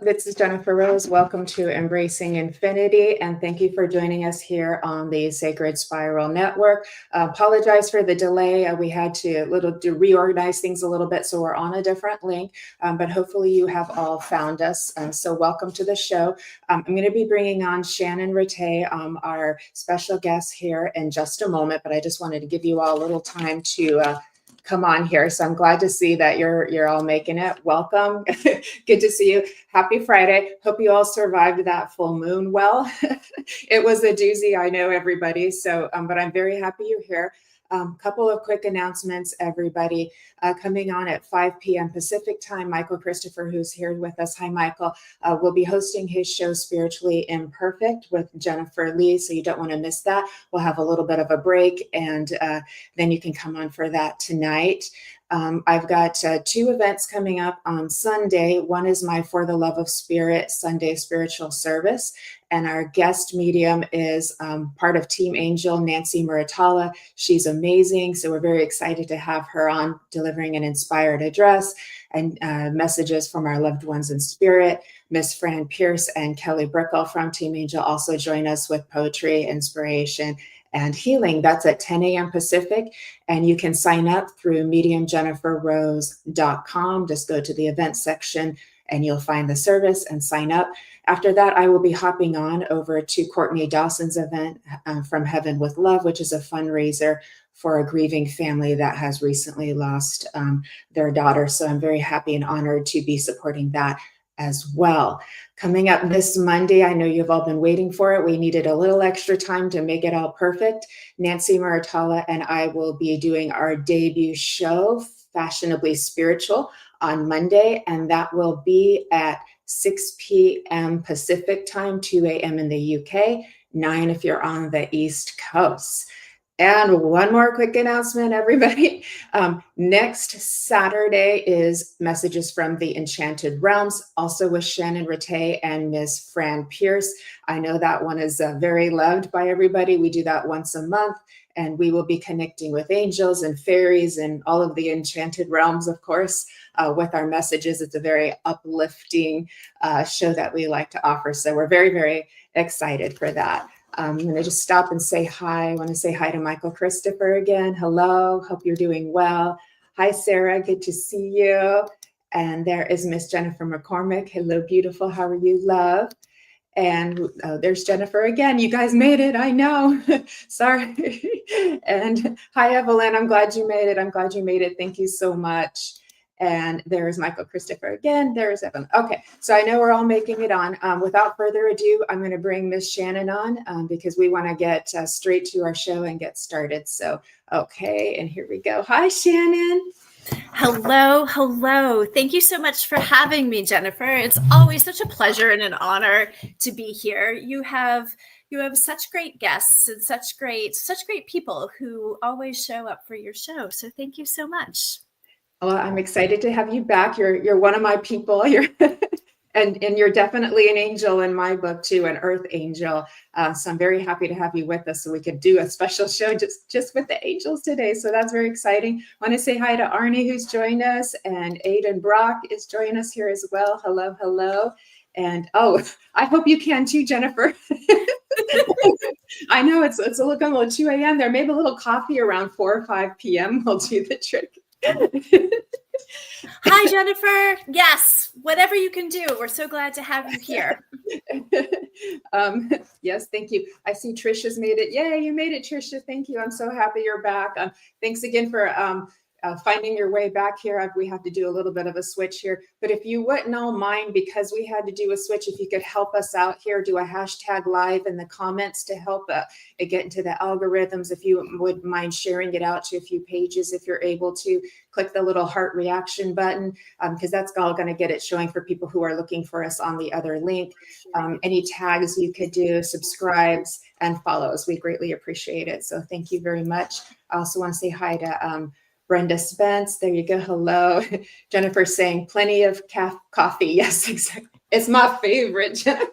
this is Jennifer Rose. Welcome to Embracing Infinity, and thank you for joining us here on the Sacred Spiral Network. Apologize for the delay. We had to reorganize things a little bit, so we're on a different link, but hopefully you have all found us. So welcome to the show. I'm going to be bringing on Shannon Ratay, our special guest here in just a moment, but I just wanted to give you all a little time to come on here. So I'm glad to see that you're all making it. Welcome. Good to see you. Happy Friday. Hope you all survived that full moon well. It was a doozy, I know, everybody. So, but I'm very happy you're here. Couple of quick announcements, everybody. Coming on at 5 p.m. Pacific time, Michael Christopher, who's here with us. Hi, Michael. Will be hosting his show Spiritually Imperfect with Jennifer Lee, so you don't want to miss that. We'll have a little bit of a break, and then you can come on for that tonight. I've got 2 events coming up on Sunday. One is my For the Love of Spirit Sunday spiritual service, and our guest medium is part of Team Angel, Nancy Muratalla. She's amazing, so we're very excited to have her on delivering an inspired address and messages from our loved ones in spirit. Miss Fran Pierce and Kelly Brickell from Team Angel also join us with poetry, inspiration, and healing. That's at 10 a.m. Pacific, and you can sign up through mediumjenniferrose.com. Just go to the event section and you'll find the service and sign up. After that, I will be hopping on over to Courtney Dawson's event, From Heaven with Love, which is a fundraiser for a grieving family that has recently lost their daughter. So I'm very happy and honored to be supporting that as well. Coming up this Monday, I know you've all been waiting for it. We needed a little extra time to make it all perfect. Nancy Muratalla and I will be doing our debut show, Fashionably Spiritual, on Monday, and that will be at 6 p.m. Pacific time, 2 a.m. in the UK, 9 if you're on the East Coast. And one more quick announcement, everybody. Next Saturday is Messages from the Enchanted Realms, also with Shannon Ratay and Miss Fran Pierce. I know that one is very loved by everybody. We do that once a month, and we will be connecting with angels and fairies and all of the enchanted realms, of course, with our messages. It's a very uplifting show that we like to offer. So we're very, very excited for that. I'm going to just stop and say hi. I want to say hi to Michael Christopher again. Hello. Hope you're doing well. Hi, Sarah. Good to see you. And there is Miss Jennifer McCormick. Hello, beautiful. How are you, love? And there's Jennifer again. You guys made it. I know. Sorry. And hi, Evelyn. I'm glad you made it. I'm glad you made it. Thank you so much. And there's Michael Christopher again. There's Evan. Okay, so I know we're all making it on. Without further ado, I'm going to bring Miss Shannon on because we want to get straight to our show and get started. So, okay, and here we go. Hi, Shannon. Hello, hello. Thank you so much for having me, Jennifer. It's always such a pleasure and an honor to be here. You have such great guests and such great people who always show up for your show. So thank you so much. Well, I'm excited to have you back. You're one of my people. And you're definitely an angel in my book too, an earth angel. So I'm very happy to have you with us so we could do a special show just with the angels today. So that's very exciting. I want to say hi to Arnie, who's joined us, and Aiden Brock is joining us here as well. Hello, hello. And oh, I hope you can too, Jennifer. I know it's looking a little 2 a.m. there. Maybe a little coffee around 4 or 5 p.m. will do the trick. Hi, Jennifer. Yes, whatever you can do. We're so glad to have you here. Yes, thank you. I see Trisha's made it. Yay, you made it, Trisha. Thank you. I'm so happy you're back. Thanks again for finding your way back here. We have to do a little bit of a switch here, but if you wouldn't all mind, because we had to do a switch, if you could help us out here, do a hashtag live in the comments to help it get into the algorithms. If you would mind sharing it out to a few pages, if you're able to, click the little heart reaction button, because that's all going to get it showing for people who are looking for us on the other link. Any tags you could do, subscribes and follows, we greatly appreciate it. So thank you very much. I also want to say hi to Brenda Spence. There you go. Hello. Jennifer saying plenty of coffee. Yes, exactly. It's my favorite, Jennifer.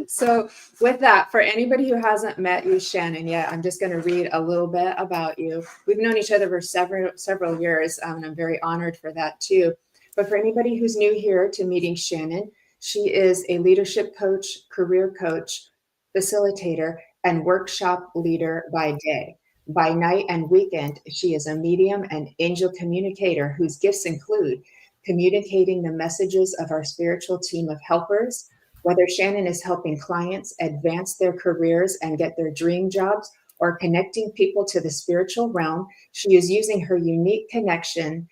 So with that, for anybody who hasn't met you, Shannon, yet, I'm just going to read a little bit about you. We've known each other for several years, and I'm very honored for that too. But for anybody who's new here to meeting Shannon, she is a leadership coach, career coach, facilitator, and workshop leader by day. By night and weekend, she is a medium and angel communicator whose gifts include communicating the messages of our spiritual team of helpers. Whether Shannon is helping clients advance their careers and get their dream jobs, or connecting people to the spiritual realm, she is using her unique connection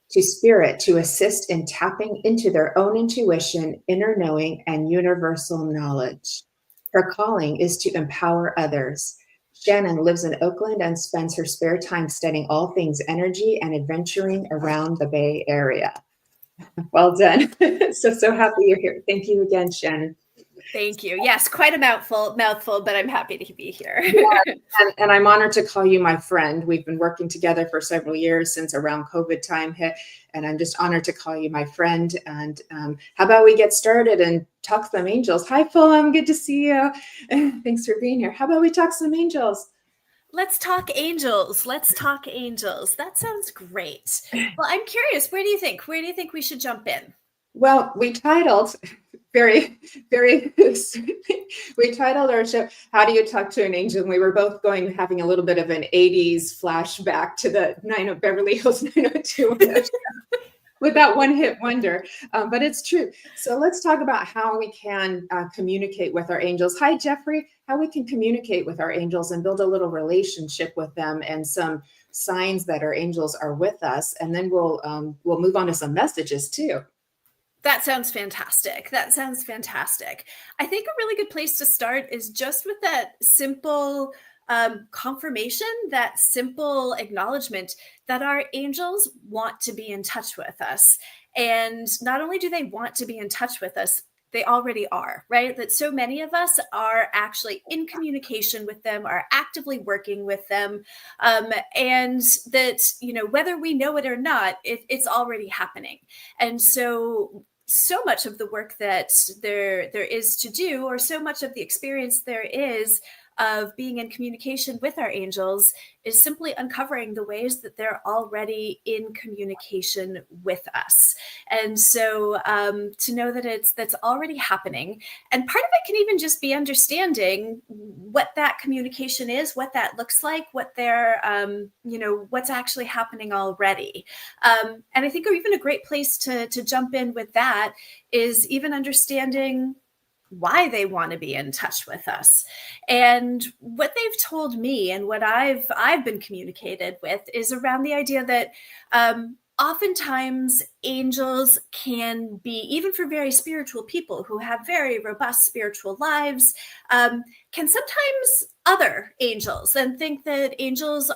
to spirit to assist in tapping into their own intuition, inner knowing, and universal knowledge. Her calling is to empower others. Shannon lives in Oakland and spends her spare time studying all things energy and adventuring around the Bay Area. Well done. So happy you're here. Thank you again, Shannon. Thank you. Yes, quite a mouthful, but I'm happy to be here. Yeah, and I'm honored to call you my friend. We've been working together for several years since around COVID time hit, and I'm just honored to call you my friend. And how about we get started and talk some angels? Hi, Fulham. Good to see you. Thanks for being here. How about we talk some angels? Let's talk angels. Let's talk angels. That sounds great. Well, I'm curious. Where do you think we should jump in? Well, we titled we titled our show, How Do You Talk to an Angel? And we were both having a little bit of an 80s flashback to the Beverly Hills 90210 with that one-hit wonder. But it's true. So let's talk about how we can communicate with our angels. Hi, Jeffrey. How we can communicate with our angels and build a little relationship with them, and some signs that our angels are with us. And then we'll move on to some messages too. That sounds fantastic. I think a really good place to start is just with that simple confirmation, that simple acknowledgement that our angels want to be in touch with us. And not only do they want to be in touch with us, they already are, right? That so many of us are actually in communication with them, are actively working with them. And that, whether we know it or not, it's already happening. And so much of the work that there is to do, or so much of the experience there is of being in communication with our angels, is simply uncovering the ways that they're already in communication with us. And so to know that that's already happening. And part of it can even just be understanding what that communication is, what that looks like, what they're, what's actually happening already. And I think even a great place to jump in with that is even understanding why they want to be in touch with us. And what they've told me, and what I've been communicated with, is around the idea that oftentimes angels can be, even for very spiritual people who have very robust spiritual lives, can sometimes other angels and think that angels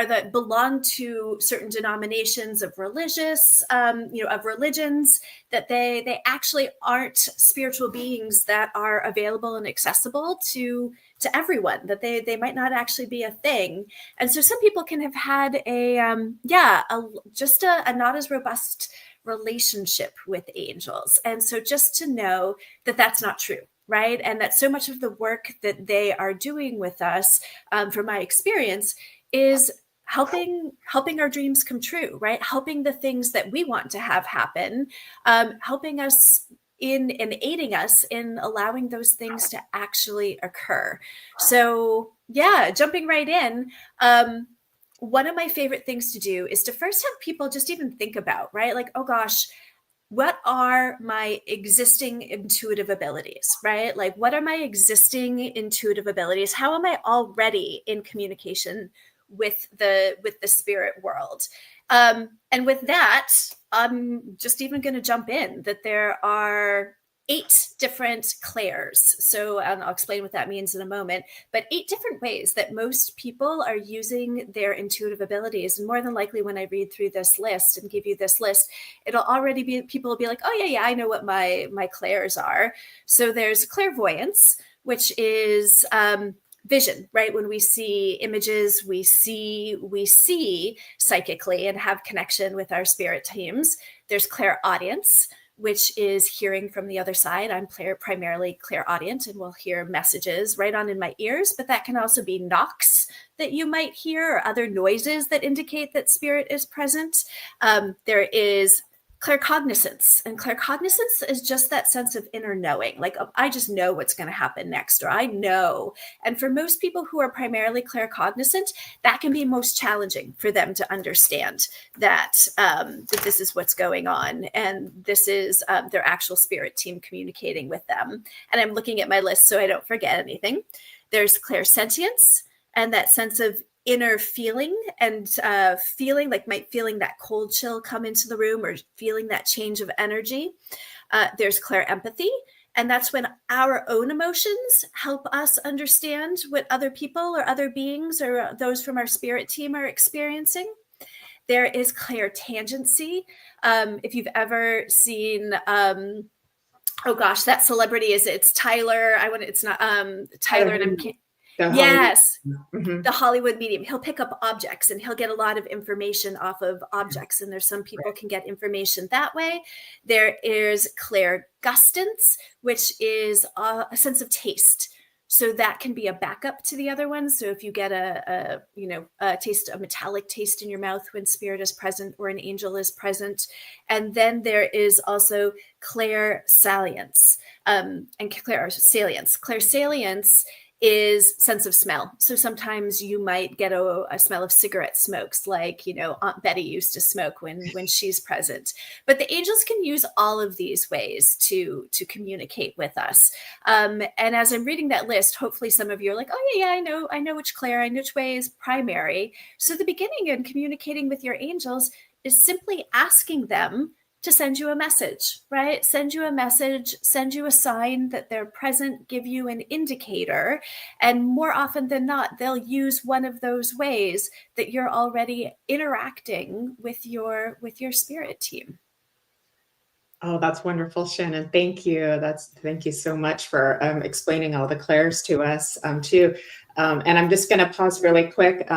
that belong to certain denominations of religions, that they actually aren't spiritual beings that are available and accessible to everyone, that they might not actually be a thing. And so some people can have had a not as robust relationship with angels. And so just to know that that's not true, right? And that so much of the work that they are doing with us, from my experience, is helping our dreams come true, right? Helping the things that we want to have happen, helping us in and aiding us in allowing those things to actually occur. So yeah, jumping right in, one of my favorite things to do is to first have people just even think about, right? Like, oh gosh, what are my existing intuitive abilities, right? Like, what are my existing intuitive abilities? How am I already in communication with the spirit world? And with that, I'm just even going to jump in that there are 8 different clairs. So I'll explain what that means in a moment, but 8 different ways that most people are using their intuitive abilities. And more than likely, when I read through this list and give you this list, it'll already be, people will be like, oh yeah, I know what my clairs are. So there's clairvoyance, which is vision, right? When we see images, we see psychically and have connection with our spirit teams. There's clairaudience, which is hearing from the other side. I'm primarily clairaudient and will hear messages right on in my ears, but that can also be knocks, that you might hear, or other noises that indicate that spirit is present. There is claircognizance, and claircognizance is just that sense of inner knowing, like I just know what's going to happen next, or I know. And for most people who are primarily claircognizant, that can be most challenging for them to understand that that this is what's going on, and this is their actual spirit team communicating with them. And I'm looking at my list so I don't forget anything. There's clairsentience, and that sense of inner feeling, and feeling that cold chill come into the room, or feeling that change of energy. There's clairempathy, and that's when our own emotions help us understand what other people or other beings or those from our spirit team are experiencing. There is clairtangency. If you've ever seen oh gosh, that celebrity it's Tyler. It's not Tyler, and yes, the Hollywood medium. He'll pick up objects, and he'll get a lot of information off of objects. And there's some people can get information that way. There is clairgustance, which is a sense of taste. So that can be a backup to the other one. So if you get a metallic taste in your mouth when spirit is present or an angel is present. And then there is also clairsalience, and clairsalience. Clairsalience is sense of smell. So sometimes you might get a smell of cigarette smokes, like, Aunt Betty used to smoke when she's present. But the angels can use all of these ways to communicate with us. And as I'm reading that list, hopefully some of you are like, oh yeah, I know which way is primary. So the beginning in communicating with your angels is simply asking them to send you a message, right? Send you a message, send you a sign that they're present, give you an indicator. And more often than not, they'll use one of those ways that you're already interacting with your spirit team. Oh, that's wonderful, Shannon. Thank you. Thank you so much for explaining all the clairs to us too. And I'm just going to pause really quick.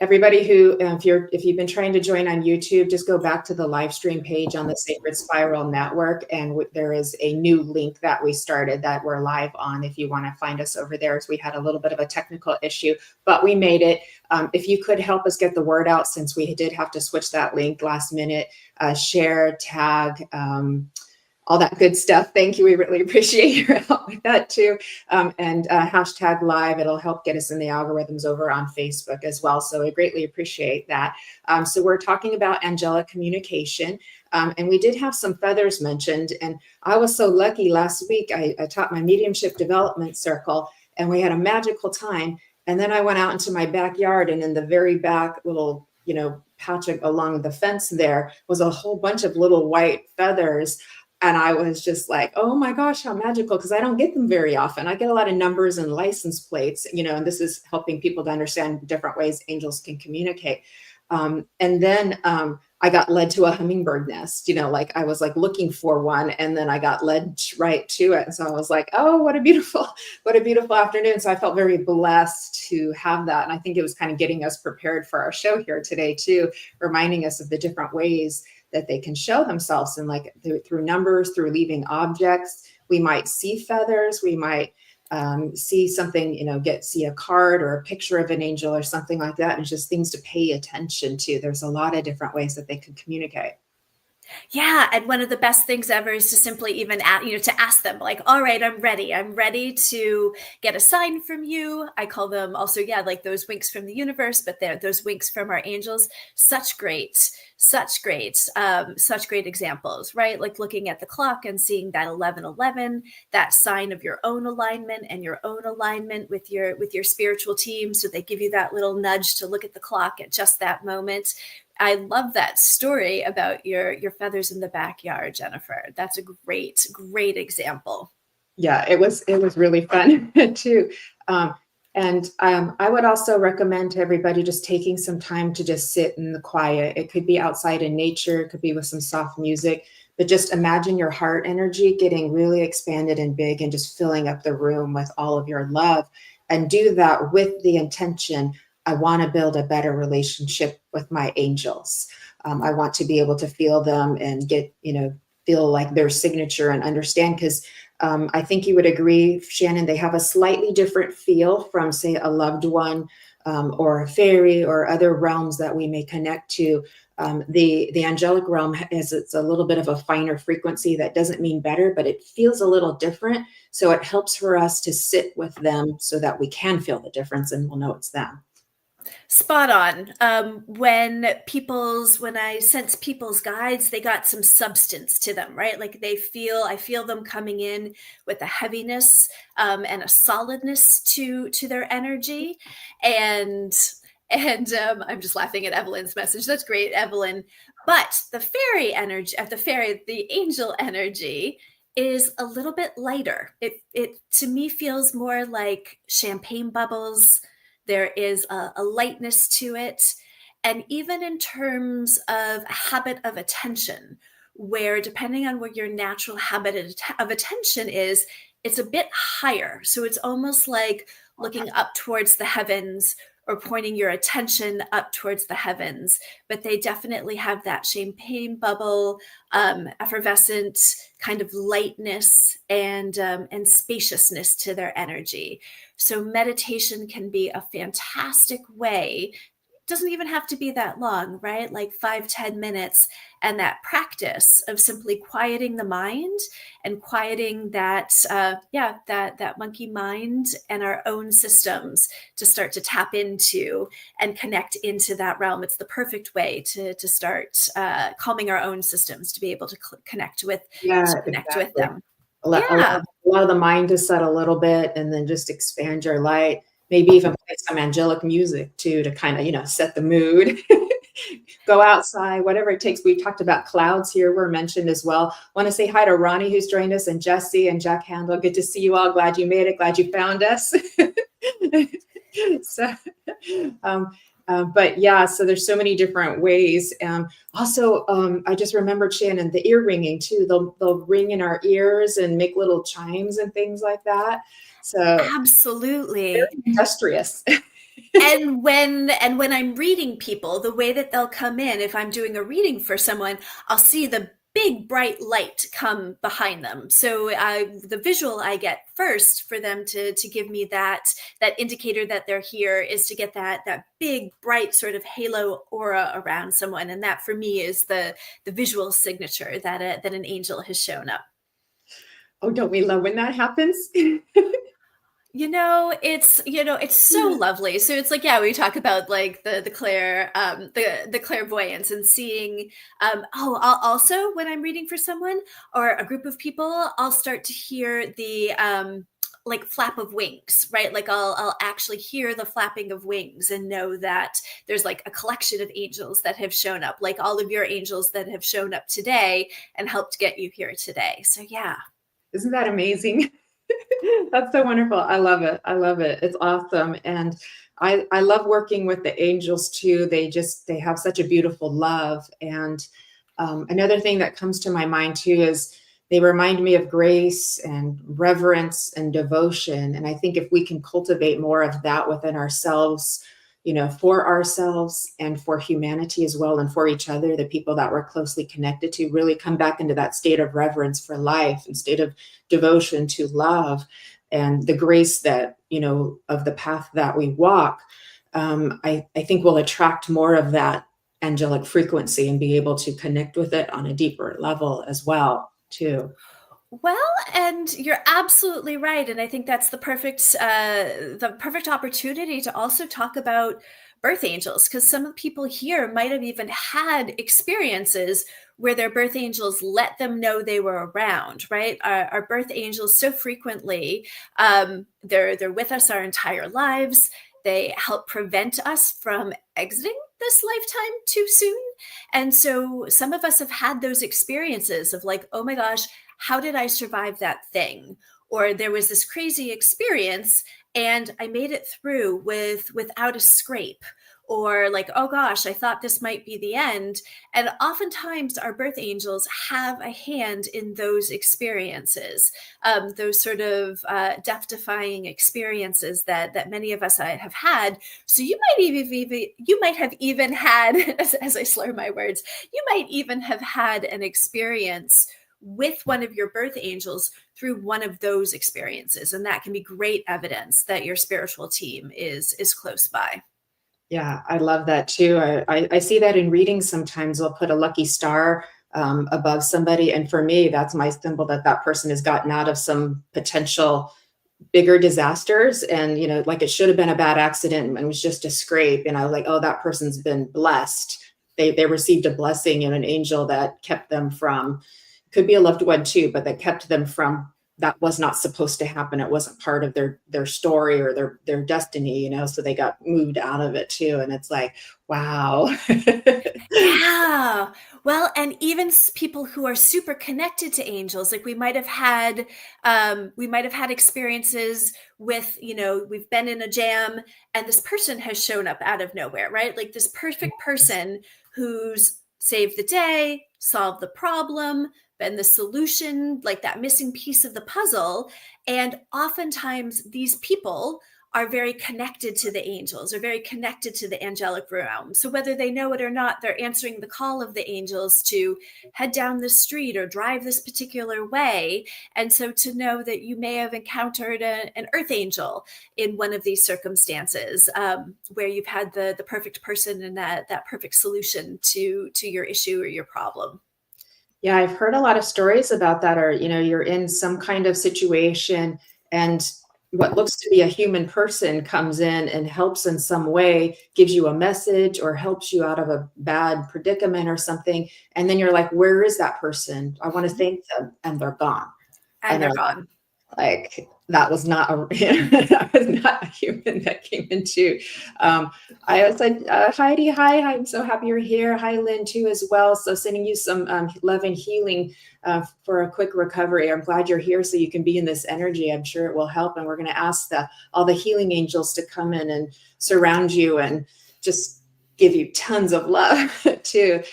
Everybody who, if you've been trying to join on YouTube, just go back to the live stream page on the Sacred Spiral Network, and there is a new link that we started that we're live on. If you want to find us over there, as we had a little bit of a technical issue, but we made it. If you could help us get the word out, since we did have to switch that link last minute, share, tag, all that good stuff. Thank you. We really appreciate your help with that too. And hashtag live, it'll help get us in the algorithms over on Facebook as well. So I greatly appreciate that. So we're talking about angelic communication. And we did have some feathers mentioned. And I was so lucky last week, I taught my mediumship development circle, and we had a magical time. And then I went out into my backyard, and in the very back little, patch along the fence there was a whole bunch of little white feathers. And I was just like, oh my gosh, how magical, because I don't get them very often. I get a lot of numbers and license plates, and this is helping people to understand different ways angels can communicate. And then I got led to a hummingbird nest, like I was like looking for one, and then I got led right to it. And so I was like, oh, what a beautiful afternoon. So I felt very blessed to have that. And I think it was kind of getting us prepared for our show here today too, reminding us of the different ways that they can show themselves, and like through numbers, through leaving objects. We might see feathers, we might see something, see a card or a picture of an angel or something like that. And it's just things to pay attention to. There's a lot of different ways that they could communicate. Yeah. And one of the best things ever is to simply even, to ask them like, all right, I'm ready to get a sign from you. I call them also, like those winks from the universe, but they're those winks from our angels. Such great examples, right? Like looking at the clock and seeing that 11:11, that sign of your own alignment and your own alignment with your spiritual team. So they give you that little nudge to look at the clock at just that moment. I love that story about your feathers in the backyard, Jennifer. That's a great example. Yeah, it was really fun too. And I would also recommend to everybody just taking some time to just sit in the quiet. It could be outside in nature, it could be with some soft music, but just imagine your heart energy getting really expanded and big and just filling up the room with all of your love. And do that with the intention, I want to build a better relationship with my angels. I want to be able to feel them and feel like their signature and understand, because I think you would agree, Shannon, they have a slightly different feel from, say, a loved one or a fairy or other realms that we may connect to. The angelic realm it's a little bit of a finer frequency. That doesn't mean better, but it feels a little different. So it helps for us to sit with them so that we can feel the difference and we'll know it's them. Spot on. When I sense people's guides, they got some substance to them, right? Like I feel them coming in with a heaviness and a solidness to their energy. And I'm just laughing at Evelyn's message. That's great, Evelyn. But the fairy energy, the angel energy is a little bit lighter. It to me feels more like champagne bubbles. There is a lightness to it. And even in terms of a habit of attention, where depending on what your natural habit of attention is, it's a bit higher. So it's almost like looking up towards the heavens or pointing your attention up towards the heavens. But they definitely have that champagne bubble, effervescent kind of lightness and spaciousness to their energy. So meditation can be a fantastic way. It doesn't even have to be that long, right? Like 5-10 minutes. And that practice of simply quieting the mind and quieting that monkey mind and our own systems to start to tap into and connect into that realm. It's the perfect way to start calming our own systems, to be able to connect with them. Allow the mind to set a little bit and then just expand your light. Maybe even play some angelic music too, to kind of, set the mood. Go outside, whatever it takes. We talked about clouds here were mentioned as well. Want to say hi to Ronnie, who's joined us, and Jesse and Jack Handel. Good to see you all. Glad you made it. Glad you found us. But yeah, so there's so many different ways. Also, I just remembered, Shannon, the ear ringing too. They'll ring in our ears and make little chimes and things like that. So absolutely very industrious. And when I'm reading people, the way that they'll come in, if I'm doing a reading for someone, I'll see the big bright light come behind them. So the visual I get first for them to give me that indicator that they're here is to get that big bright sort of halo aura around someone. And that for me is the visual signature that an angel has shown up. Oh, don't we love when that happens? It's so lovely. So it's like, we talk about like the clairvoyance and seeing, I'll also, when I'm reading for someone or a group of people, I'll start to hear the, like flap of wings, right? Like I'll actually hear the flapping of wings and know that there's like a collection of angels that have shown up, like all of your angels that have shown up today and helped get you here today. So yeah. Isn't that amazing? That's so wonderful. I love it. It's awesome. And I love working with the angels too. They have such a beautiful love. And another thing that comes to my mind too is they remind me of grace and reverence and devotion. And I think if we can cultivate more of that within ourselves, for ourselves and for humanity as well, and for each other, the people that we're closely connected to, really come back into that state of reverence for life and state of devotion to love and the grace that, of the path that we walk, I think we'll attract more of that angelic frequency and be able to connect with it on a deeper level as well, too. Well, and you're absolutely right. And I think that's the perfect opportunity to also talk about birth angels, because some of the people here might have even had experiences where their birth angels let them know they were around, right? Our birth angels so frequently, they're with us our entire lives. They help prevent us from exiting this lifetime too soon. And so some of us have had those experiences of like, oh my gosh, how did I survive that thing? Or there was this crazy experience and I made it through without a scrape. Or like, oh gosh, I thought this might be the end. And oftentimes our birth angels have a hand in those experiences, those sort of death-defying experiences that many of us have had. So you might have even had, as I slur my words, you might even have had an experience with one of your birth angels through one of those experiences. And that can be great evidence that your spiritual team is close by. Yeah, I love that too. I see that in readings sometimes. They'll put a lucky star above somebody. And for me, that's my symbol that that person has gotten out of some potential bigger disasters. And, you know, like it should have been a bad accident and it was just a scrape. And I was like, oh, that person's been blessed. They received a blessing and an angel that kept them from, could be a loved one too, but that kept them from, that was not supposed to happen. It wasn't part of their story or their destiny, you know, so they got moved out of it too. And it's like, wow. Yeah. Well, and even people who are super connected to angels, like we might have had experiences with, you know, we've been in a jam and this person has shown up out of nowhere, right? Like this perfect person who's saved the day, solved the problem, been the solution, like that missing piece of the puzzle. And oftentimes these people are very connected to the angels, are very connected to the angelic realm. So whether they know it or not, they're answering the call of the angels to head down this street or drive this particular way. And so to know that you may have encountered an earth angel in one of these circumstances, where you've had the perfect person and that perfect solution to your issue or your problem. Yeah, I've heard a lot of stories about that, or, you know, you're in some kind of situation and what looks to be a human person comes in and helps in some way, gives you a message or helps you out of a bad predicament or something. And then you're like, where is that person? I want to thank them. And they're gone. And And they're they're gone. like, that was not a that was not a human that came into. I was like, Heidi, hi, I'm so happy you're here. Hi, Lynn, too, as well. So sending you some love and healing for a quick recovery. I'm glad you're here so you can be in this energy. I'm sure it will help. And we're going to ask all the healing angels to come in and surround you and just give you tons of love too.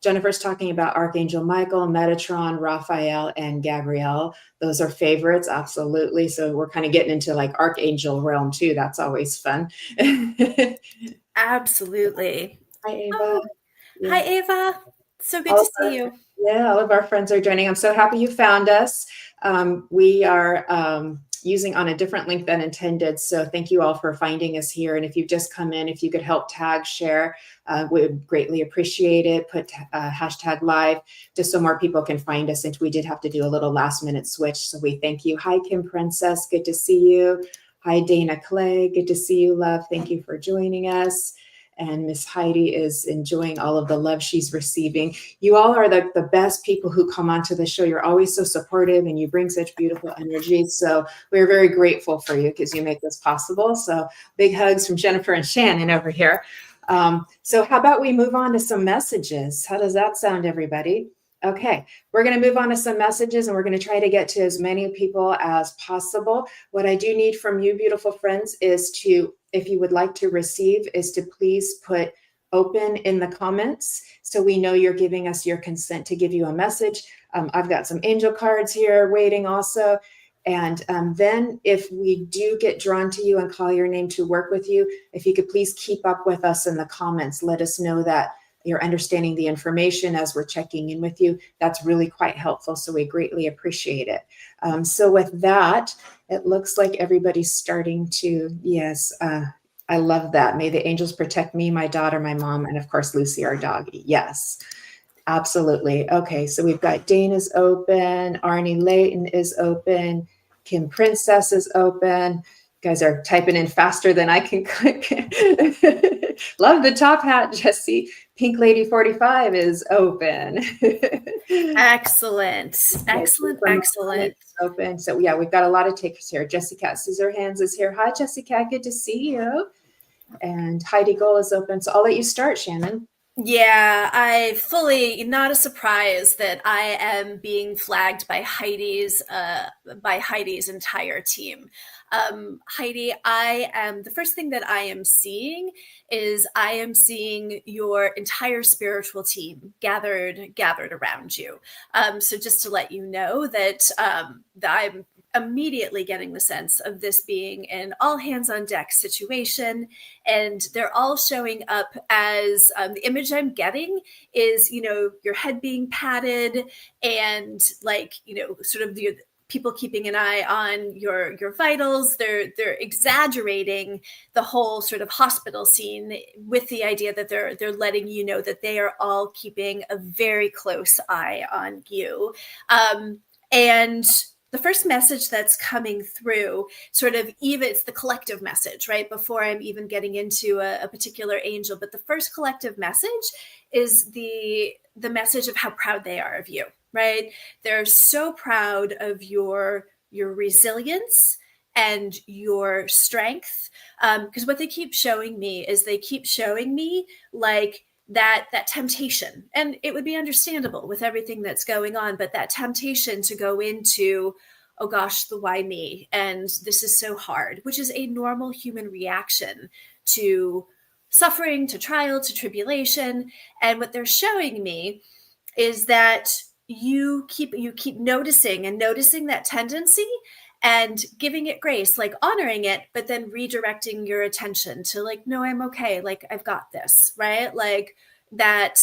Jennifer's talking about Archangel Michael, Metatron, Raphael, and Gabrielle. Those are favorites, absolutely. So we're kind of getting into like Archangel realm too. That's always fun. Absolutely. Hi, Ava. Oh, Yeah. hi, Ava. So good All to of see you. Yeah, all of our friends are joining. I'm so happy you found us. We are using on a different link than intended. So thank you all for finding us here. And if you've just come in, if you could help tag, share, we would greatly appreciate it. Put hashtag live just so more people can find us, since we did have to do a little last minute switch. So we thank you. Hi, Kim Princess. Good to see you. Hi, Dana Clay. Good to see you, love. Thank you for joining us. And Miss Heidi is enjoying all of the love she's receiving. You all are the best people who come onto the show. You're always so supportive and you bring such beautiful energy. So we're very grateful for you because you make this possible. So big hugs from Jennifer and Shannon over here. So how about we move on to some messages? How does that sound, everybody? Okay, we're going to move on to some messages and we're going to try to get to as many people as possible. What I do need from you, beautiful friends, is to, if you would like to receive, is to please put open in the comments so we know you're giving us your consent to give you a message. I've got some angel cards here waiting also. And then if we do get drawn to you and call your name to work with you, if you could please keep up with us in the comments, let us know that you're understanding the information as we're checking in with you. That's really quite helpful. So we greatly appreciate it. So with that, it looks like everybody's starting to, yes, I love that. May the angels protect me, my daughter, my mom, and of course, Lucy, our doggy. Yes, absolutely. Okay, so we've got Dana's open, Arnie Layton is open, Kim Princess is open. You guys are typing in faster than I can click. Love the top hat, Jesse. Pink Lady 45 is open. Excellent. Excellent. Excellent. Open. So yeah, we've got a lot of takers here. Jessica Scissorhands is here. Hi, Jessica. Good to see you. And Heidi Goal is open. So I'll let you start, Shannon. Yeah, I fully, not a surprise that I am being flagged by Heidi's entire team. Heidi, the first thing that I am seeing is I am seeing your entire spiritual team gathered around you. So just to let you know that I'm immediately getting the sense of this being an all hands on deck situation, and they're all showing up as the image I'm getting is, you know, your head being patted and like, you know, sort of people keeping an eye on your vitals. They're exaggerating the whole sort of hospital scene with the idea that they're letting you know that they are all keeping a very close eye on you. And the first message that's coming through, sort of even, it's the collective message, right? Before I'm even getting into a particular angel, but the first collective message is the message of how proud they are of you, right? They're so proud of your resilience and your strength. Because what they keep showing me is like that temptation, and it would be understandable with everything that's going on, but that temptation to go into, oh gosh, the why me, and this is so hard, which is a normal human reaction to suffering, to trial, to tribulation. And what they're showing me is that you keep noticing that tendency and giving it grace, like honoring it, but then redirecting your attention to like, no, I'm okay. Like, I've got this, right? Like that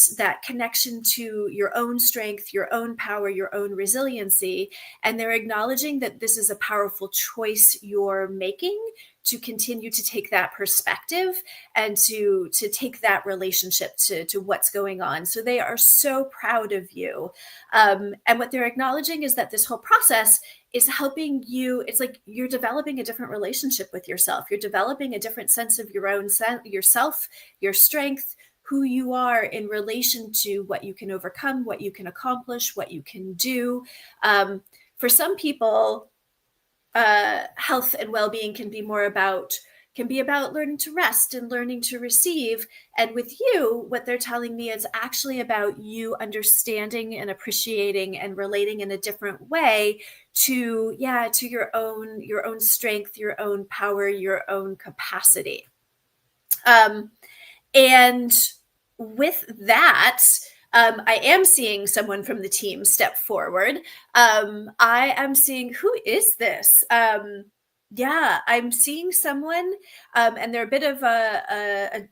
connection to your own strength, your own power, your own resiliency. And they're acknowledging that this is a powerful choice you're making to continue to take that perspective and to take that relationship to what's going on. So they are so proud of you. And what they're acknowledging is that this whole process is helping you. It's like you're developing a different relationship with yourself. You're developing a different sense of your own yourself, your strength, who you are in relation to what you can overcome, what you can accomplish, what you can do. For some people, health and well-being can be about learning to rest and learning to receive. And with you, what they're telling me is actually about you understanding and appreciating and relating in a different way to your own strength, your own power, your own capacity. And with that, I am seeing someone from the team step forward. I am seeing, who is this? I'm seeing someone, and they're a bit of a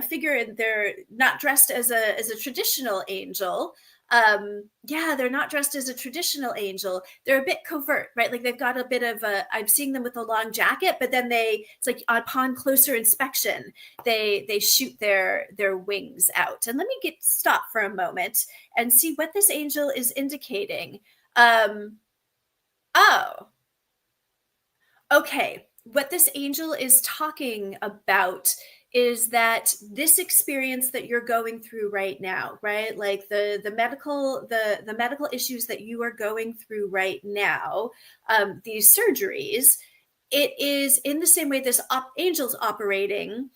figure, and they're not dressed as a traditional angel. They're not dressed as a traditional angel. They're a bit covert, right? Like they've got a bit of I'm seeing them with a long jacket, but then it's like upon closer inspection, they shoot their wings out. And let me stop for a moment and see what this angel is indicating. Okay. What this angel is talking about is that this experience that you're going through right now, right? Like the medical issues that you are going through right now, these surgeries, it is in the same way this angel's operating,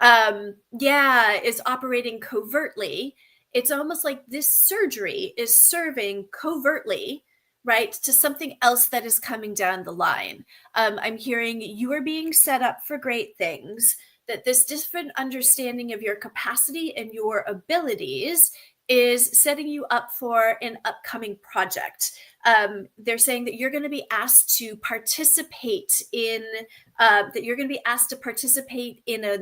is operating covertly. It's almost like this surgery is serving covertly, right, to something else that is coming down the line. I'm hearing you are being set up for great things, that this different understanding of your capacity and your abilities is setting you up for an upcoming project. They're saying that you're going to be asked to participate in an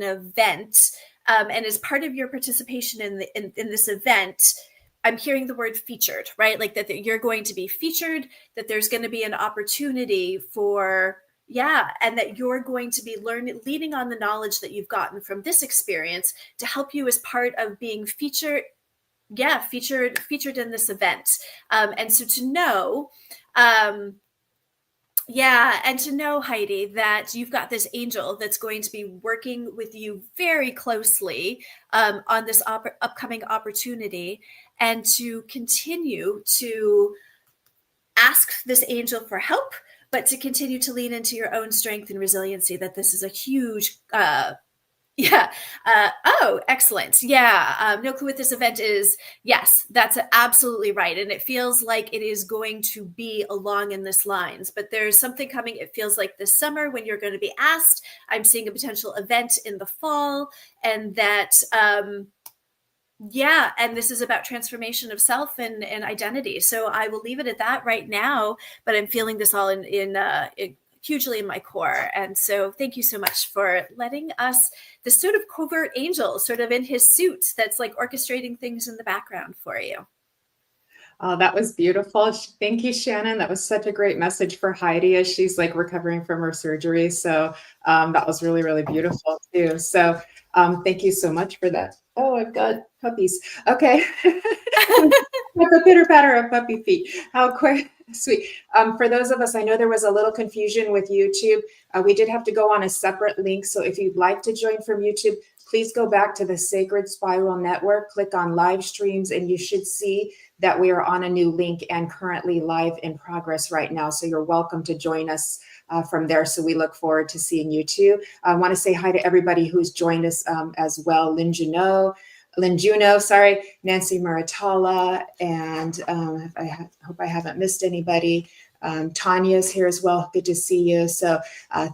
event. And as part of your participation in this event, I'm hearing the word featured, right? Like that you're going to be featured, that there's going to be an opportunity for, and that you're going to be leaning on the knowledge that you've gotten from this experience to help you as part of being featured in this event. And so to know, and to know, Heidi, that you've got this angel that's going to be working with you very closely on this upcoming opportunity, and to continue to ask this angel for help, but to continue to lean into your own strength and resiliency, that this is a huge excellent. No clue what this event is. Yes, that's absolutely right. And it feels like it is going to be along in this lines, but there's something coming. It feels like this summer when you're going to be asked. I'm seeing a potential event in the fall, and that, and this is about transformation of self and identity. So I will leave it at that right now, but I'm feeling this all in hugely in my core. And so thank you so much for letting us, this sort of covert angel, sort of in his suit, that's like orchestrating things in the background for you. Oh, that was beautiful. Thank you, Shannon. That was such a great message for Heidi as she's like recovering from her surgery. So that was really, really beautiful too. So thank you so much for that. Oh, I've got puppies. Okay. The pitter patter of puppy feet. How quick, sweet. For those of us, I know there was a little confusion with YouTube. We did have to go on a separate link. So if you'd like to join from YouTube, please go back to the Sacred Spiral Network, click on live streams, and you should see that we are on a new link and currently live in progress right now. So you're welcome to join us from there. So we look forward to seeing you too. I want to say hi to everybody who's joined us as well. Lynn Juno, sorry, Nancy Muratala, and I hope I haven't missed anybody. Tanya's here as well. Good to see you. So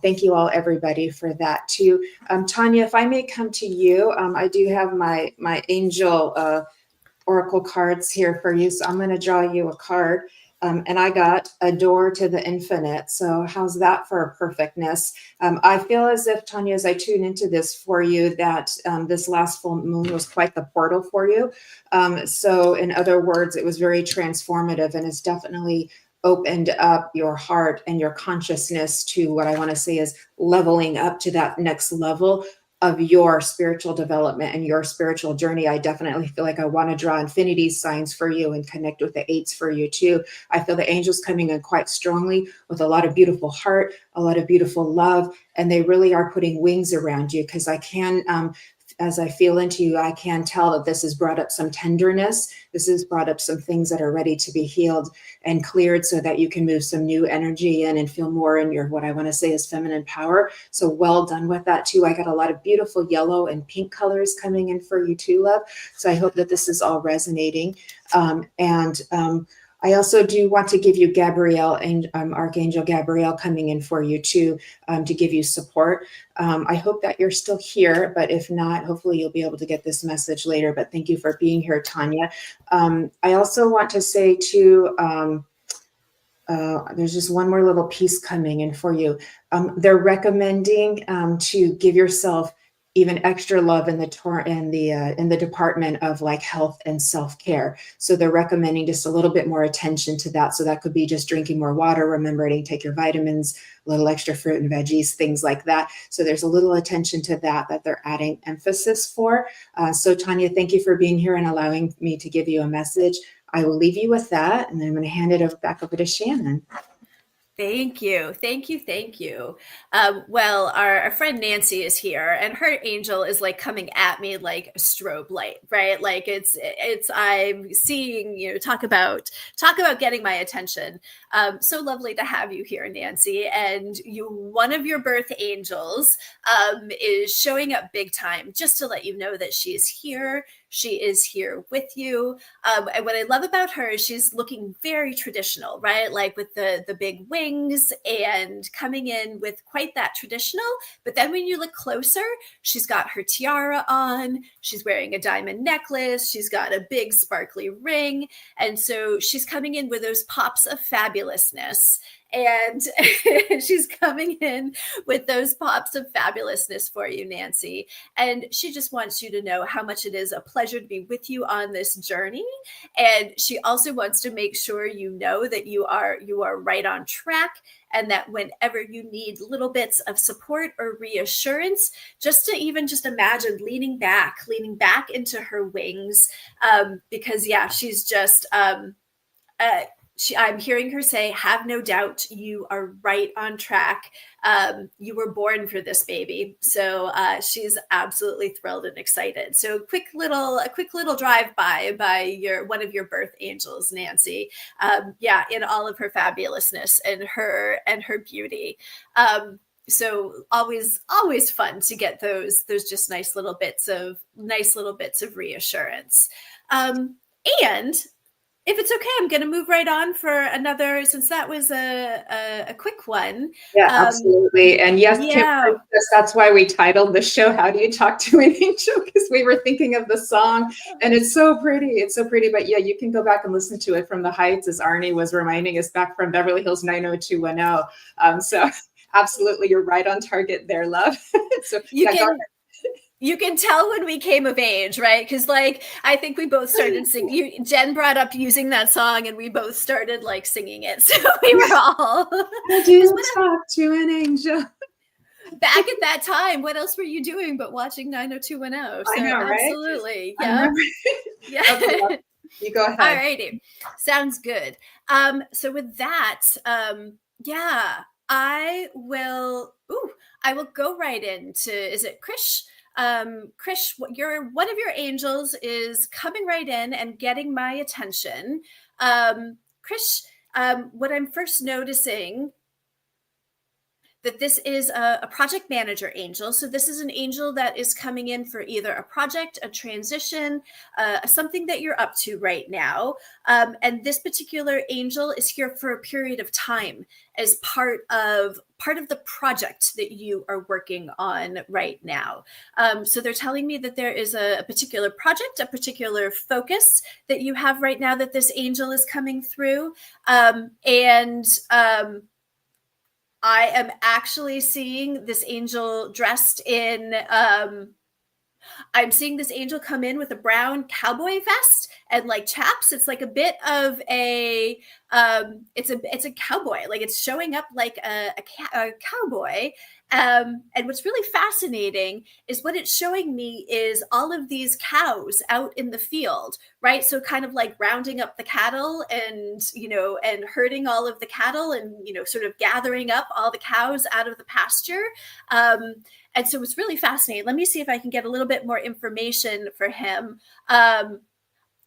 thank you all, everybody, for that too. Tanya, if I may come to you, I do have my angel oracle cards here for you. So I'm going to draw you a card. And I got a door to the infinite. So how's that for perfectness? I feel as if, Tanya, as I tune into this for you, that this last full moon was quite the portal for you. So in other words, it was very transformative, and it's definitely opened up your heart and your consciousness to what I want to say is leveling up to that next level of your spiritual development and your spiritual journey. I definitely feel like I want to draw infinity signs for you and connect with the eights for you too. I feel the angels coming in quite strongly with a lot of beautiful heart, a lot of beautiful love, and they really are putting wings around you, because I can, as I feel into you, I can tell that this has brought up some tenderness. This has brought up some things that are ready to be healed and cleared so that you can move some new energy in and feel more in your, what I want to say is feminine power. So well done with that too. I got a lot of beautiful yellow and pink colors coming in for you too, love. So I hope that this is all resonating. I also do want to give you Gabrielle and Archangel Gabrielle coming in for you too, to give you support. I hope that you're still here, but if not, hopefully you'll be able to get this message later. But thank you for being here, Tanya. I also want to say too, there's just one more little piece coming in for you. They're recommending to give yourself even extra love in the department of like health and self-care. So they're recommending just a little bit more attention to that. So that could be just drinking more water, remembering to take your vitamins, a little extra fruit and veggies, things like that. So there's a little attention to that they're adding emphasis for. So Tanya, thank you for being here and allowing me to give you a message. I will leave you with that, and then I'm going to hand it back over to Shannon. Thank you. Thank you. Thank you. Well, our friend Nancy is here, and her angel is like coming at me like a strobe light, right? Like it's I'm seeing, talk about getting my attention. So lovely to have you here, Nancy. And one of your birth angels is showing up big time, just to let you know that she is here. She is here with you. And what I love about her is she's looking very traditional, right? Like with the big wings and coming in with quite that traditional. But then when you look closer, she's got her tiara on. She's wearing a diamond necklace. She's got a big sparkly ring. And so she's coming in with those pops of fabulousness. And she's coming in with those pops of fabulousness for you, Nancy. And she just wants you to know how much it is a pleasure to be with you on this journey. And she also wants to make sure you know that you are right on track, and that whenever you need little bits of support or reassurance, just imagine leaning back into her wings, because she's just I'm hearing her say, have no doubt, you are right on track. You were born for this, baby. So she's absolutely thrilled and excited. So a quick little drive by one of your birth angels, Nancy. In all of her fabulousness and her beauty. So always fun to get those just nice little bits of reassurance. And if it's okay, I'm going to move right on for another, since that was a quick one. Yeah, absolutely. And yes, Kim, that's why we titled the show, How Do You Talk to an Angel? Because we were thinking of the song, and it's so pretty. It's so pretty. But yeah, you can go back and listen to it from the heights, as Arnie was reminding us back from Beverly Hills 90210. So absolutely, you're right on target there, love. So you yeah, can You can tell when we came of age, right? Because like I think we both started singing. Jen brought up using that song, and we both started like singing it. So we were all. I do talk to an angel. Back at that time, what else were you doing but watching 90210? So I know, right? absolutely, yeah, yeah. Okay, you go ahead. All righty, sounds good. So with that, yeah, I will. I will go right into. Is it Krish? Krish, one of your angels is coming right in and getting my attention. Krish, what I'm first noticing that this is a project manager angel. So this is an angel that is coming in for either a project, a transition, something that you're up to right now. And this particular angel is here for a period of time as part of the project that you are working on right now. So they're telling me that there is a particular project, a particular focus that you have right now that this angel is coming through. I am actually seeing this angel dressed in, I'm seeing this angel come in with a brown cowboy vest and like chaps. It's like a bit of a, it's a cowboy. Like it's showing up like a cowboy. And what's really fascinating is what it's showing me is all of these cows out in the field, right? So kind of like rounding up the cattle and, and herding all of the cattle and, sort of gathering up all the cows out of the pasture. And so it's really fascinating. Let me see if I can get a little bit more information for him.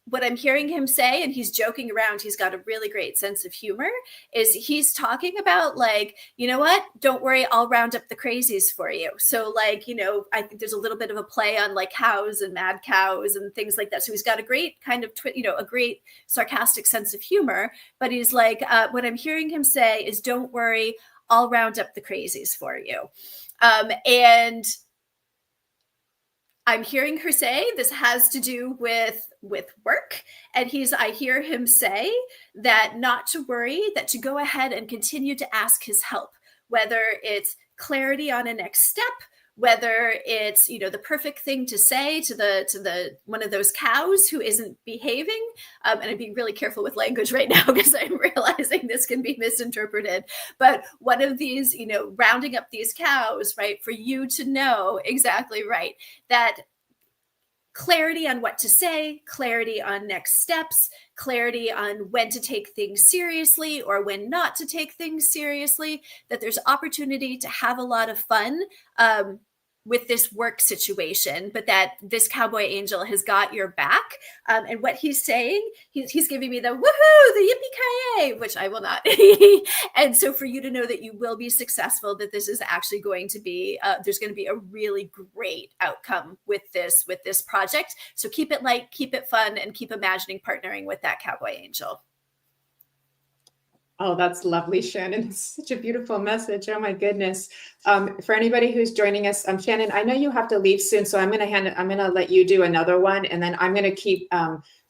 What I'm hearing him say, and he's joking around, he's got a really great sense of humor, is he's talking about like, you know what? Don't worry, I'll round up the crazies for you. So like, I think there's a little bit of a play on like cows and mad cows and things like that. So he's got a great kind of, a great sarcastic sense of humor. But he's like, what I'm hearing him say is, don't worry, I'll round up the crazies for you. And I'm hearing her say this has to do with work. And I hear him say that not to worry, that to go ahead and continue to ask his help, whether it's clarity on a next step, whether it's, the perfect thing to say to the one of those cows who isn't behaving. And I'm being really careful with language right now because I'm realizing this can be misinterpreted. But one of these, rounding up these cows, right, for you to know exactly right, that clarity on what to say, clarity on next steps, clarity on when to take things seriously or when not to take things seriously, that there's opportunity to have a lot of fun with this work situation, but that this cowboy angel has got your back. And what he's saying, he's giving me the woohoo, the yippee-ki-yay, which I will not. And so for you to know that you will be successful, that this is actually going to be, there's going to be a really great outcome with this project. So keep it light, keep it fun, and keep imagining partnering with that cowboy angel. Oh, that's lovely, Shannon. It's such a beautiful message. Oh my goodness. For anybody who's joining us, Shannon, I know you have to leave soon, so I'm going to let you do another one, and then I'm going to keep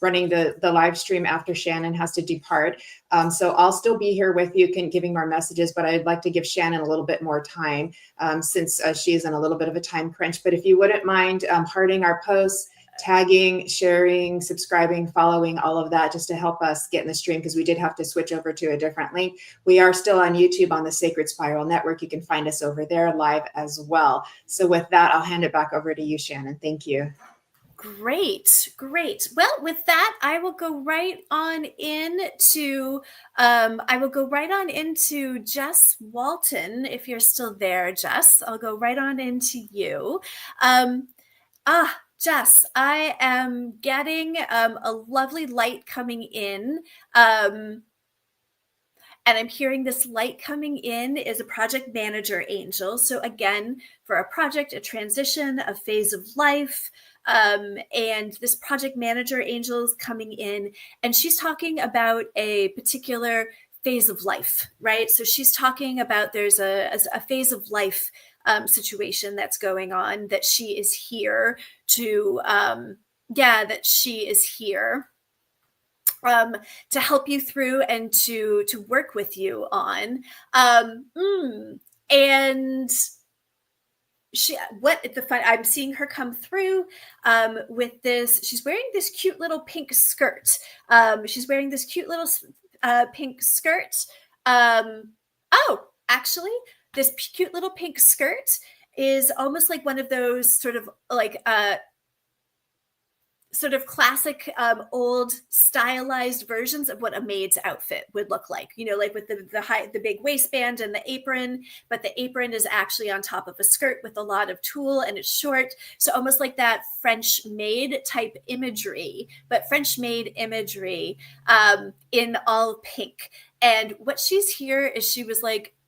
running the live stream after Shannon has to depart. So I'll still be here with you, giving more messages, but I'd like to give Shannon a little bit more time since she is in a little bit of a time crunch. But if you wouldn't mind hearting our posts, tagging, sharing, subscribing, following, all of that, just to help us get in the stream, because we did have to switch over to a different link. We are still on YouTube on the Sacred Spiral Network. You can find us over there live as well. So with that, I'll hand it back over to you, Shannon. Thank you. Great. Well, with that, I will go right on into Jess Walton. If you're still there, Jess, I'll go right on into you. Jess, I am getting a lovely light coming in. And I'm hearing this light coming in is a project manager angel. So again, for a project, a transition, a phase of life. And this project manager angel is coming in, and she's talking about a particular phase of life, right? So she's talking about there's a phase of life situation that's going on, that she is here to, to help you through and to work with you on. And I'm seeing her come through with this. She's wearing this cute little pink skirt. She's wearing this cute little pink skirt. Actually, this cute little pink skirt is almost like one of those sort of like sort of classic old stylized versions of what a maid's outfit would look like, like with the big waistband and the apron, but the apron is actually on top of a skirt with a lot of tulle and it's short. So almost like that French maid type imagery, but French maid imagery in all pink. And what she's here is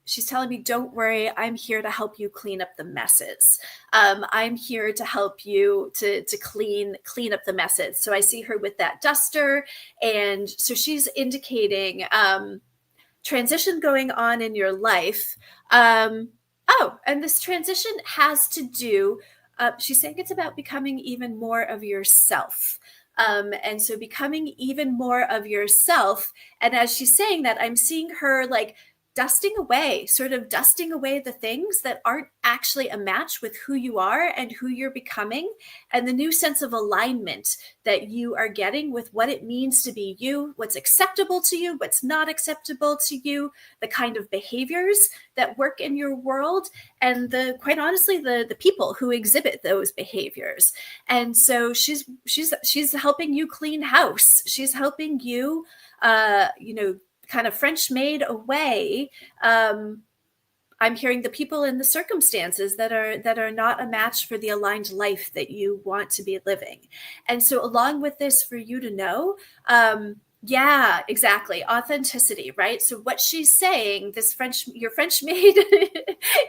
she's telling me, don't worry, I'm here to help you clean up the messes. I'm here to help you to clean up the messes. So I see her with that duster. And so she's indicating transition going on in your life. And this transition has to do, she's saying it's about becoming even more of yourself. And so becoming even more of yourself. And as she's saying that, I'm seeing her like dusting away the things that aren't actually a match with who you are and who you're becoming, and the new sense of alignment that you are getting with what it means to be you, what's acceptable to you, what's not acceptable to you, the kind of behaviors that work in your world, and quite honestly, the people who exhibit those behaviors. And so she's helping you clean house. She's helping you, kind of French maid away. I'm hearing the people and the circumstances that are not a match for the aligned life that you want to be living. And so along with this, for you to know, yeah, exactly. Authenticity, right? So what she's saying, your French maid,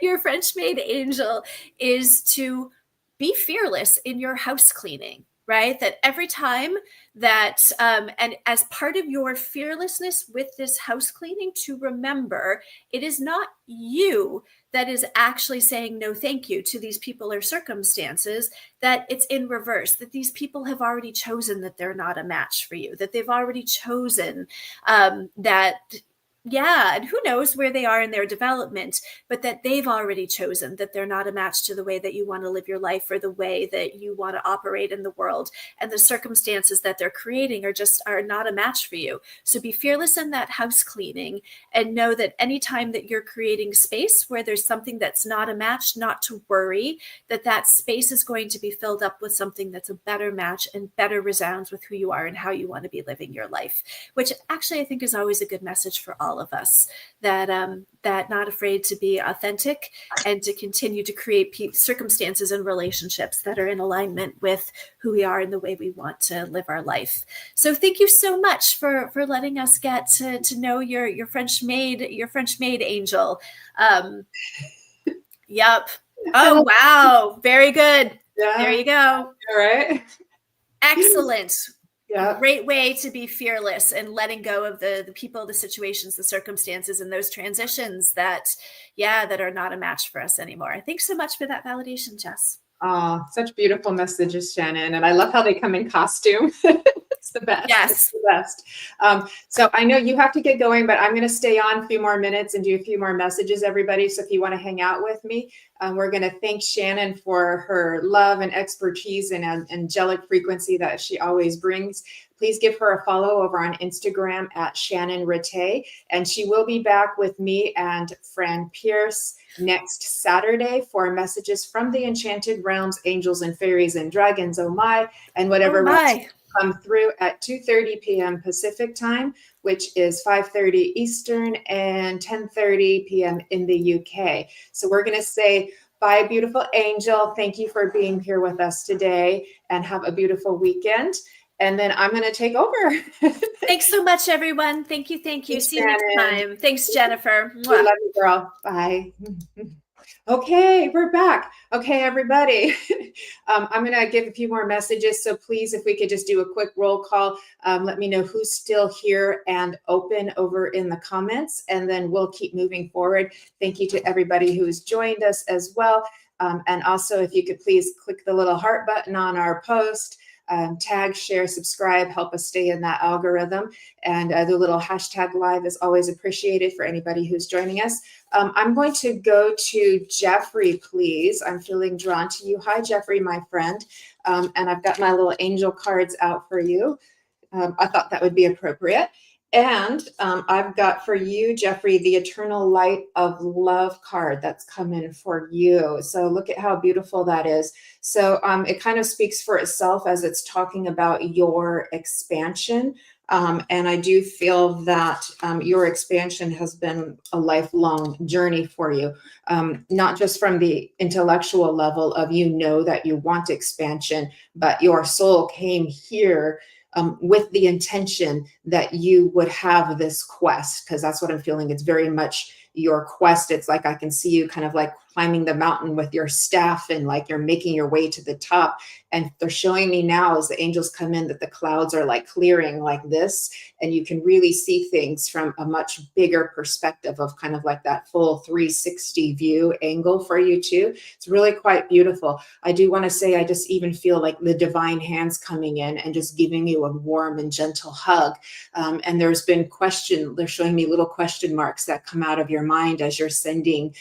your French maid angel, is to be fearless in your house cleaning. Right? That every time that, and as part of your fearlessness with this house cleaning, to remember it is not you that is actually saying no thank you to these people or circumstances, that it's in reverse, that these people have already chosen that they're not a match for you, that they've already chosen that. Yeah, and who knows where they are in their development, but that they've already chosen that they're not a match to the way that you want to live your life or the way that you want to operate in the world. And the circumstances that they're creating are not a match for you. So be fearless in that house cleaning and know that anytime that you're creating space where there's something that's not a match, not to worry, that space is going to be filled up with something that's a better match and better resounds with who you are and how you want to be living your life, which actually I think is always a good message for all of us, that not afraid to be authentic and to continue to create circumstances and relationships that are in alignment with who we are and the way we want to live our life. So thank you so much for letting us get to know your French maid angel. Yep. Oh, wow. Very good. Yeah. There you go. All right. Excellent. Yeah. Great way to be fearless and letting go of the people, the situations, the circumstances, and those transitions that are not a match for us anymore. Thanks so much for that validation, Jess. Oh, such beautiful messages, Shannon. And I love how they come in costume. It's the best. Yes. It's the best. So I know you have to get going, but I'm going to stay on a few more minutes and do a few more messages, everybody. So if you want to hang out with me, we're going to thank Shannon for her love and expertise and angelic frequency that she always brings. Please give her a follow over on Instagram at Shannon Ratay. And she will be back with me and Fran Pierce next Saturday for messages from the enchanted realms, angels and fairies and dragons, oh my, and whatever come through at 2:30 p.m. Pacific time, which is 5:30 Eastern and 10:30 p.m. in the UK. So we're going to say bye, beautiful angel. Thank you for being here with us today and have a beautiful weekend. And then I'm going to take over. Thanks so much, everyone. Thank you. Thanks, see you next time. Thanks, Jennifer. We love you, girl. Bye. Okay, we're back. Okay, everybody. I'm going to give a few more messages. So please, if we could just do a quick roll call, let me know who's still here and open over in the comments, and then we'll keep moving forward. Thank you to everybody who's joined us as well. And also, if you could please click the little heart button on our post. Tag, share, subscribe, help us stay in that algorithm. And the little hashtag live is always appreciated for anybody who's joining us. I'm going to go to Jeffrey, please. I'm feeling drawn to you. Hi, Jeffrey, my friend. And I've got my little angel cards out for you. I thought that would be appropriate. And I've got for you, Jeffrey, the Eternal Light of Love card that's come in for you. So look at how beautiful that is. So it kind of speaks for itself as it's talking about your expansion. And I do feel that your expansion has been a lifelong journey for you, not just from the intellectual level of that you want expansion, but your soul came here with the intention that you would have this quest, because that's what I'm feeling. It's very much your quest. It's like I can see you kind of like climbing the mountain with your staff and like you're making your way to the top. And they're showing me now as the angels come in that the clouds are like clearing like this, and you can really see things from a much bigger perspective of kind of like that full 360 view angle for you too. It's really quite beautiful. I do want to say, I just even feel like the divine hands coming in and just giving you a warm and gentle hug. And there's been they're showing me little question marks that come out of your mind as you're sending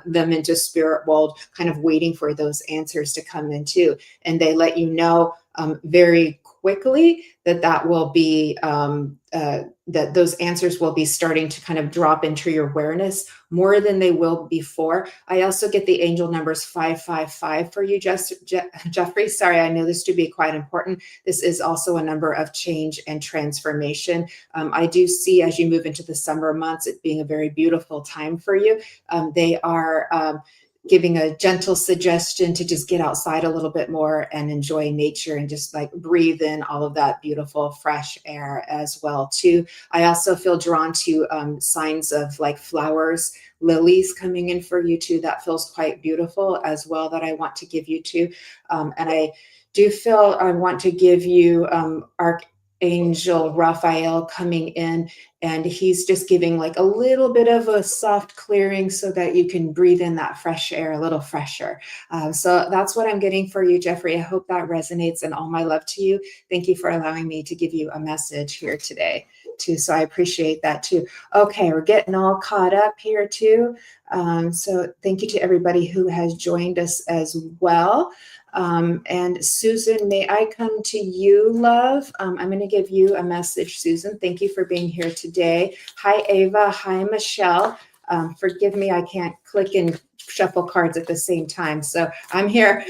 them into spirit world, kind of waiting for those answers to come in too. And they let you know very quickly that will be that those answers will be starting to kind of drop into your awareness more than they will before. I also get the angel numbers 555 for you, Jeffrey. Sorry, I know this to be quite important. This is also a number of change and transformation. I do see as you move into the summer months, it being a very beautiful time for you. They are giving a gentle suggestion to just get outside a little bit more and enjoy nature and just like breathe in all of that beautiful fresh air as well too. I also feel drawn to signs of like flowers, lilies coming in for you too. That feels quite beautiful as well that I want to give you too. And I do feel I want to give you Archangel Raphael coming in, and he's just giving like a little bit of a soft clearing so that you can breathe in that fresh air a little fresher. So that's what I'm getting for you, Jeffrey. I hope that resonates, and all my love to you. Thank you for allowing me to give you a message here today too. So I appreciate that too. Okay, we're getting all caught up here too. So thank you to everybody who has joined us as well. And Susan, may I come to you, love? I'm going to give you a message, Susan. Thank you for being here today. Hi, Ava. Hi, Michelle. Forgive me, I can't click and shuffle cards at the same time. So I'm here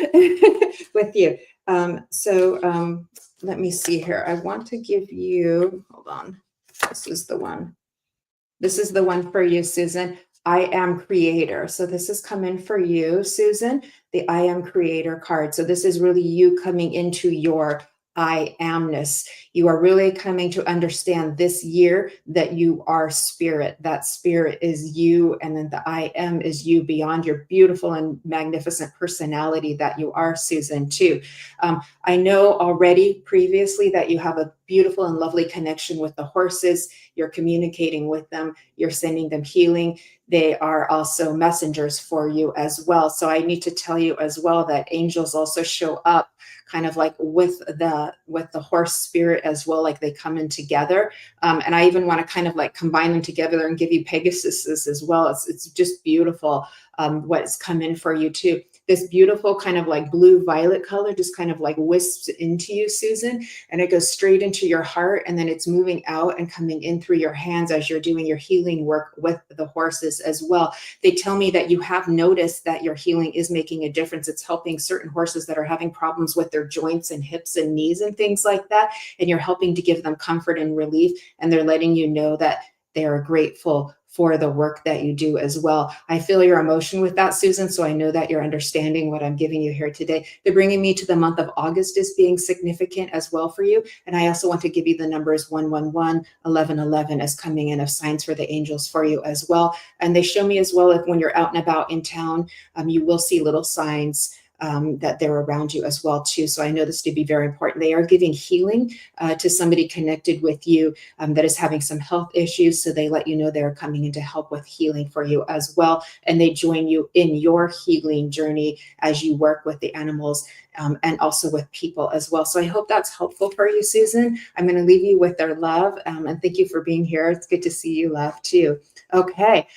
with you. Let me see here. I want to give you, hold on. This is the one. This is the one for you, Susan. I am creator. So this is coming for you, Susan, the I am creator card. So this is really you coming into your I amness. You are really coming to understand this year that you are spirit. That spirit is you, and then the I am is you beyond your beautiful and magnificent personality that you are, Susan, too. I know already previously that you have a beautiful and lovely connection with the horses. You're communicating with them. You're sending them healing. They are also messengers for you as well. So I need to tell you as well that angels also show up kind of like with the horse spirit as well, like they come in together. And I even want to kind of like combine them together and give you Pegasus as well. It's just beautiful what's come in for you too. This beautiful kind of like blue violet color just kind of like wisps into you, Susan, and it goes straight into your heart, and then it's moving out and coming in through your hands as you're doing your healing work with the horses as well. They tell me that you have noticed that your healing is making a difference. It's helping certain horses that are having problems with their joints and hips and knees and things like that, and you're helping to give them comfort and relief, and they're letting you know that they are grateful for the work that you do as well. I feel your emotion with that, Susan, so I know that you're understanding what I'm giving you here today. They're bringing me to the month of August as being significant as well for you. And I also want to give you the numbers 111, 1111 as coming in of signs for the angels for you as well. And they show me as well, if when you're out and about in town, you will see little signs that they're around you as well too. So I know this to be very important. They are giving healing to somebody connected with you that is having some health issues. So they let you know they're coming in to help with healing for you as well. And they join you in your healing journey as you work with the animals and also with people as well. So I hope that's helpful for you, Susan. I'm going to leave you with their love and thank you for being here. It's good to see you, love, too. Okay,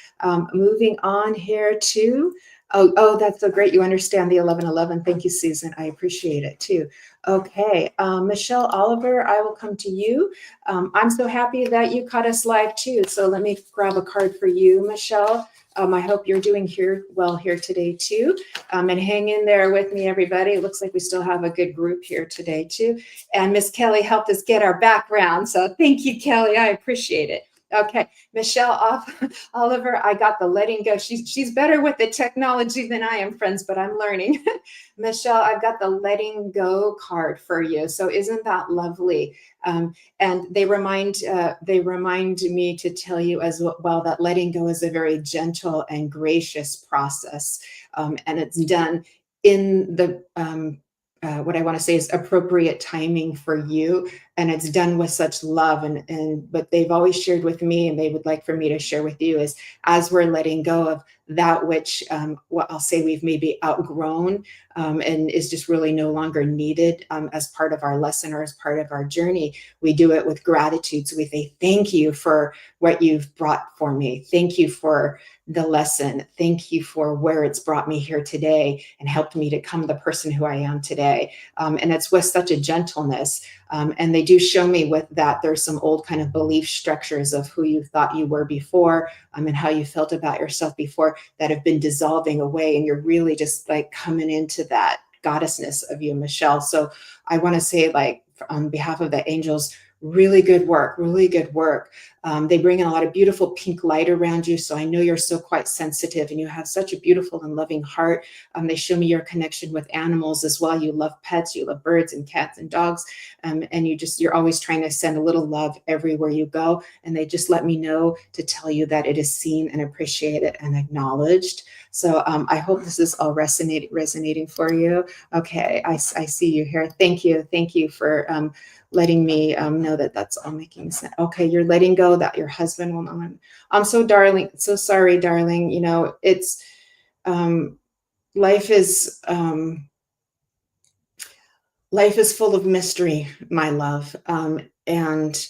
moving on here to, that's so great. You understand the 1111. Thank you, Susan. I appreciate it too. Okay, Michelle Oliver, I will come to you. I'm so happy that you caught us live too. So let me grab a card for you, Michelle. I hope you're doing well here today too. And hang in there with me, everybody. It looks like we still have a good group here today too. And Miss Kelly helped us get our background. So thank you, Kelly. I appreciate it. Okay, Michelle Oliver, I got the letting go. She's better with the technology than I am, friends, but I'm learning. Michelle, I've got the letting go card for you. So isn't that lovely? And they remind me to tell you as well that letting go is a very gentle and gracious process, and it's done in the what I want to say is appropriate timing for you, and it's done with such love. And what they've always shared with me, and they would like for me to share with you, is as we're letting go of that which what I'll say we've maybe outgrown and is just really no longer needed as part of our lesson or as part of our journey, we do it with gratitude. So we say, thank you for what you've brought for me. Thank you for the lesson. Thank you for where it's brought me here today and helped me to become the person who I am today. And it's with such a gentleness. And they do show me with that there's some old kind of belief structures of who you thought you were before and how you felt about yourself before that have been dissolving away. And you're really just like coming into that goddessness of you, Michelle. So I want to say, like, on behalf of the angels, really good work, really good work. They bring in a lot of beautiful pink light around you. So I know you're so quite sensitive and you have such a beautiful and loving heart. They show me your connection with animals as well. You love pets, you love birds and cats and dogs. And you're always trying to send a little love everywhere you go. And they just let me know to tell you that it is seen and appreciated and acknowledged. So I hope this is all resonating for you. Okay, I see you here. Thank you. Thank you for letting me know that that's all making sense. Okay, you're letting go that your husband will know. I'm so sorry, darling. You know, it's life is full of mystery, my love. And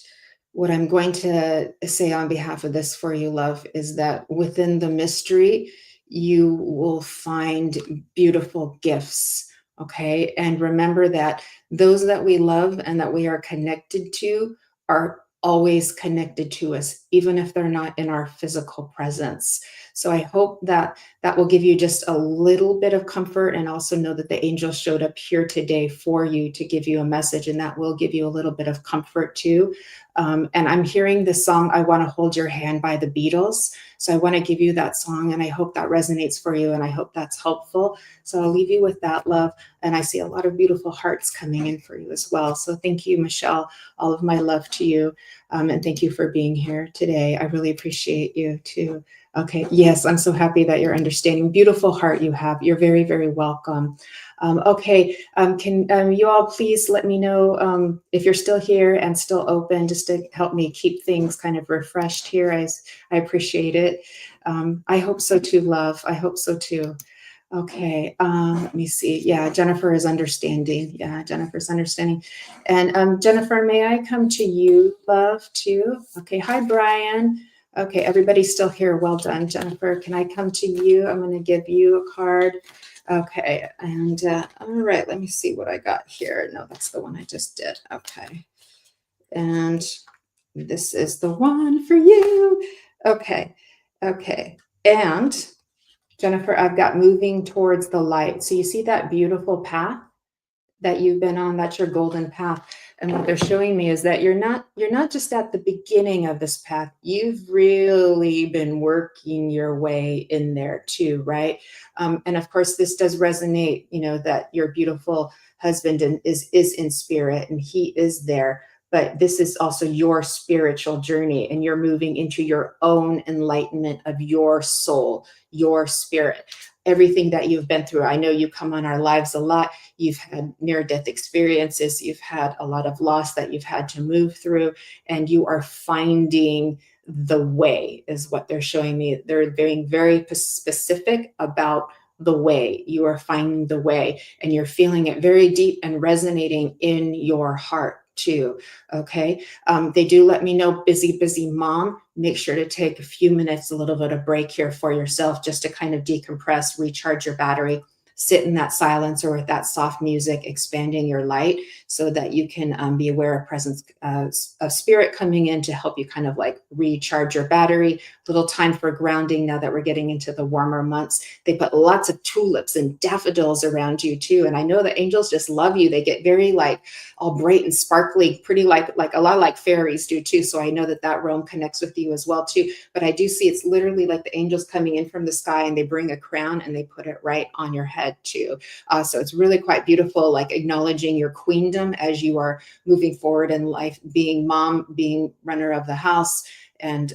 what I'm going to say on behalf of this for you, love, is that within the mystery, you will find beautiful gifts. Okay. And remember that those that we love and that we are connected to are always connected to us, even if they're not in our physical presence. So I hope that that will give you just a little bit of comfort, and also know that the angel showed up here today for you to give you a message, and that will give you a little bit of comfort too. And I'm hearing the song, I Want to Hold Your Hand by the Beatles. So I want to give you that song, and I hope that resonates for you, and I hope that's helpful. So I'll leave you with that, love. And I see a lot of beautiful hearts coming in for you as well. So thank you, Michelle. All of my love to you. And thank you for being here today. I really appreciate you too. Okay. Yes, I'm so happy that you're understanding. Beautiful heart you have. You're very, very welcome. Okay. Can you all please let me know if you're still here and still open, just to help me keep things kind of refreshed here. I appreciate it. I hope so too, love. I hope so too. Okay, let me see. Yeah, Jennifer is understanding. Yeah, Jennifer's understanding. And Jennifer, may I come to you, love, too? Okay, hi, Brian. Okay, everybody's still here. Well done, Jennifer. Can I come to you? I'm going to give you a card. Okay, and all right, let me see what I got here. No, that's the one I just did. Okay, and this is the one for you. Okay, okay, and Jennifer, I've got moving towards the light. So you see that beautiful path that you've been on? That's your golden path. And what they're showing me is that you're not just at the beginning of this path. You've really been working your way in there too, right? And of course, this does resonate, you know, that your beautiful husband is in spirit and he is there. But this is also your spiritual journey, and you're moving into your own enlightenment of your soul, your spirit. everything that you've been through. I know you come on our lives a lot. You've had near-death experiences. You've had a lot of loss that you've had to move through, and you are finding the way is what they're showing me. They're being very specific about the way. You are finding the way, and you're feeling it very deep and resonating in your heart too. Okay. They do let me know, busy mom, make sure to take a few minutes, a little bit of break here for yourself, just to kind of decompress, recharge your battery, sit in that silence or with that soft music, expanding your light so that you can be aware of presence of spirit coming in to help you kind of like recharge your battery. Little time for grounding now that we're getting into the warmer months. They put lots of tulips and daffodils around you too. And I know the angels just love you. They get very like all bright and sparkly, pretty like a lot like fairies do too. So I know that that realm connects with you as well too. But I do see it's literally like the angels coming in from the sky, and they bring a crown and they put it right on your head too. So it's really quite beautiful, like acknowledging your queendom as you are moving forward in life, being mom, being runner of the house, and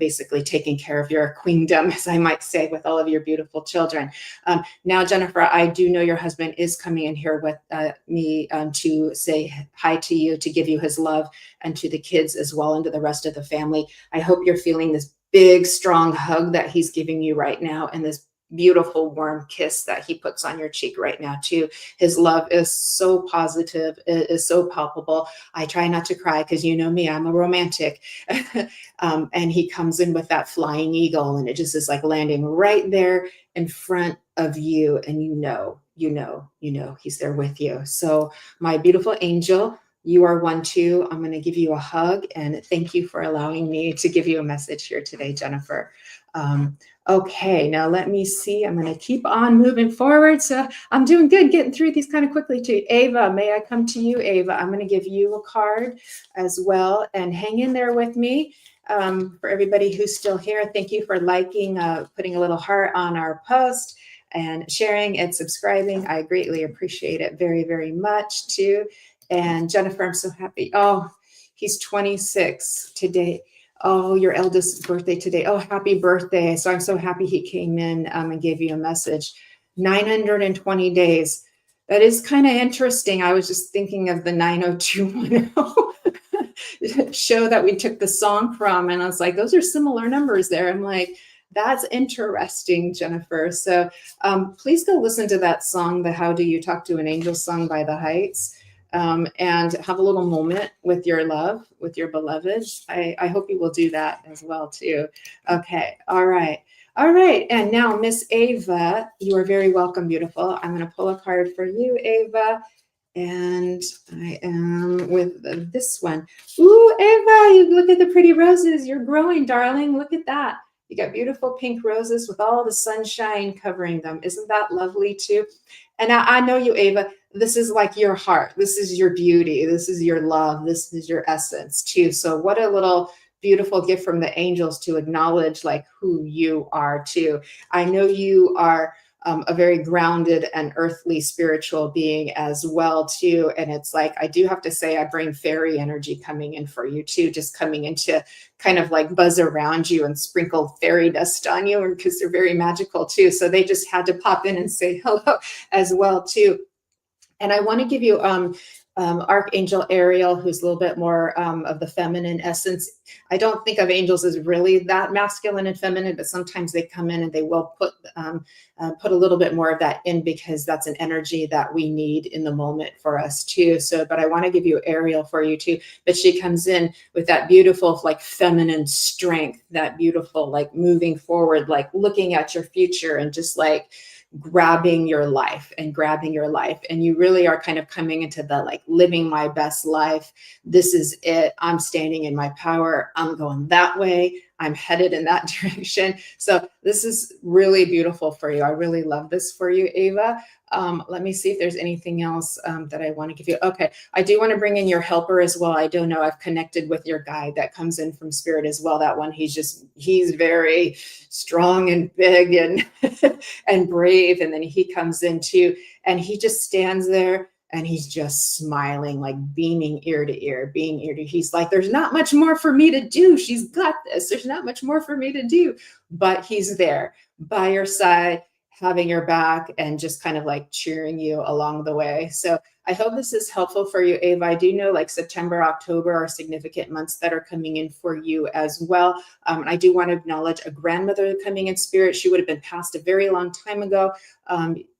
basically taking care of your queendom, as I might say, with all of your beautiful children. Now, Jennifer, I do know your husband is coming in here with me to say hi to you, to give you his love, and to the kids as well, and to the rest of the family. I hope you're feeling this big, strong hug that he's giving you right now, and this beautiful warm kiss that he puts on your cheek right now too. His love is so positive, it is so palpable. I try not to cry because you know me, I'm a romantic. And he comes in with that flying eagle, and it just is like landing right there in front of you. And you know, he's there with you. So my beautiful angel, you are one too. I'm going to give you a hug, and thank you for allowing me to give you a message here today, Jennifer. Okay, now let me see. I'm going to keep on moving forward. So I'm doing good getting through these kind of quickly too. Ava, may I come to you, Ava? I'm going to give you a card as well, and hang in there with me. For everybody who's still here, thank you for liking, putting a little heart on our post, and sharing and subscribing. I greatly appreciate it very, very much too. And Jennifer, I'm so happy. Oh, he's 26 today. Oh, your eldest birthday today. Oh, happy birthday. So I'm so happy he came in and gave you a message. 920 days. That is kind of interesting. I was just thinking of the 90210 show that we took the song from. And I was like, those are similar numbers there. I'm like, that's interesting, Jennifer. So please go listen to that song, the How Do You Talk to an Angel song by The Heights. And have a little moment with your love, with your beloved. I hope you will do that as well too. Okay. All right. And now, Miss Ava, you are very welcome, beautiful. I'm going to pull a card for you, Ava. And I am with this one. Ooh, Ava, you look at the pretty roses. You're growing, darling. Look at that. You got beautiful pink roses with all the sunshine covering them. Isn't that lovely too? And I know you, Ava, this is like your heart. This is your beauty. This is your love. This is your essence too. So what a little beautiful gift from the angels to acknowledge like who you are too. I know you are a very grounded and earthly spiritual being as well too. And it's like, I do have to say, I bring fairy energy coming in for you too, just coming into kind of like buzz around you and sprinkle fairy dust on you, because they're very magical too. So they just had to pop in and say hello as well too. And I want to give you Archangel Ariel, who's a little bit more of the feminine essence. I don't think of angels as really that masculine and feminine, but sometimes they come in and they will put a little bit more of that in, because that's an energy that we need in the moment for us too. So, but I want to give you Ariel for you too. But she comes in with that beautiful, like feminine strength, that beautiful, like moving forward, like looking at your future and just like grabbing your life. And you really are kind of coming into the like living my best life. This is it. I'm standing in my power. I'm going that way. I'm headed in that direction. So this is really beautiful for you. I really love this for you, Ava. Let me see if there's anything else that I want to give you. Okay. I do want to bring in your helper as well. I don't know. I've connected with your guide that comes in from spirit as well. That one, he's very strong and big and, and brave. And then he comes in too, and he just stands there. And he's just smiling, like beaming ear to ear, He's like, there's not much more for me to do. She's got this. There's not much more for me to do. But he's there by your side, having your back and just kind of like cheering you along the way. So I hope this is helpful for you, Ava. I do know like September, October are significant months that are coming in for you as well. I do want to acknowledge a grandmother coming in spirit. She would have been passed a very long time ago.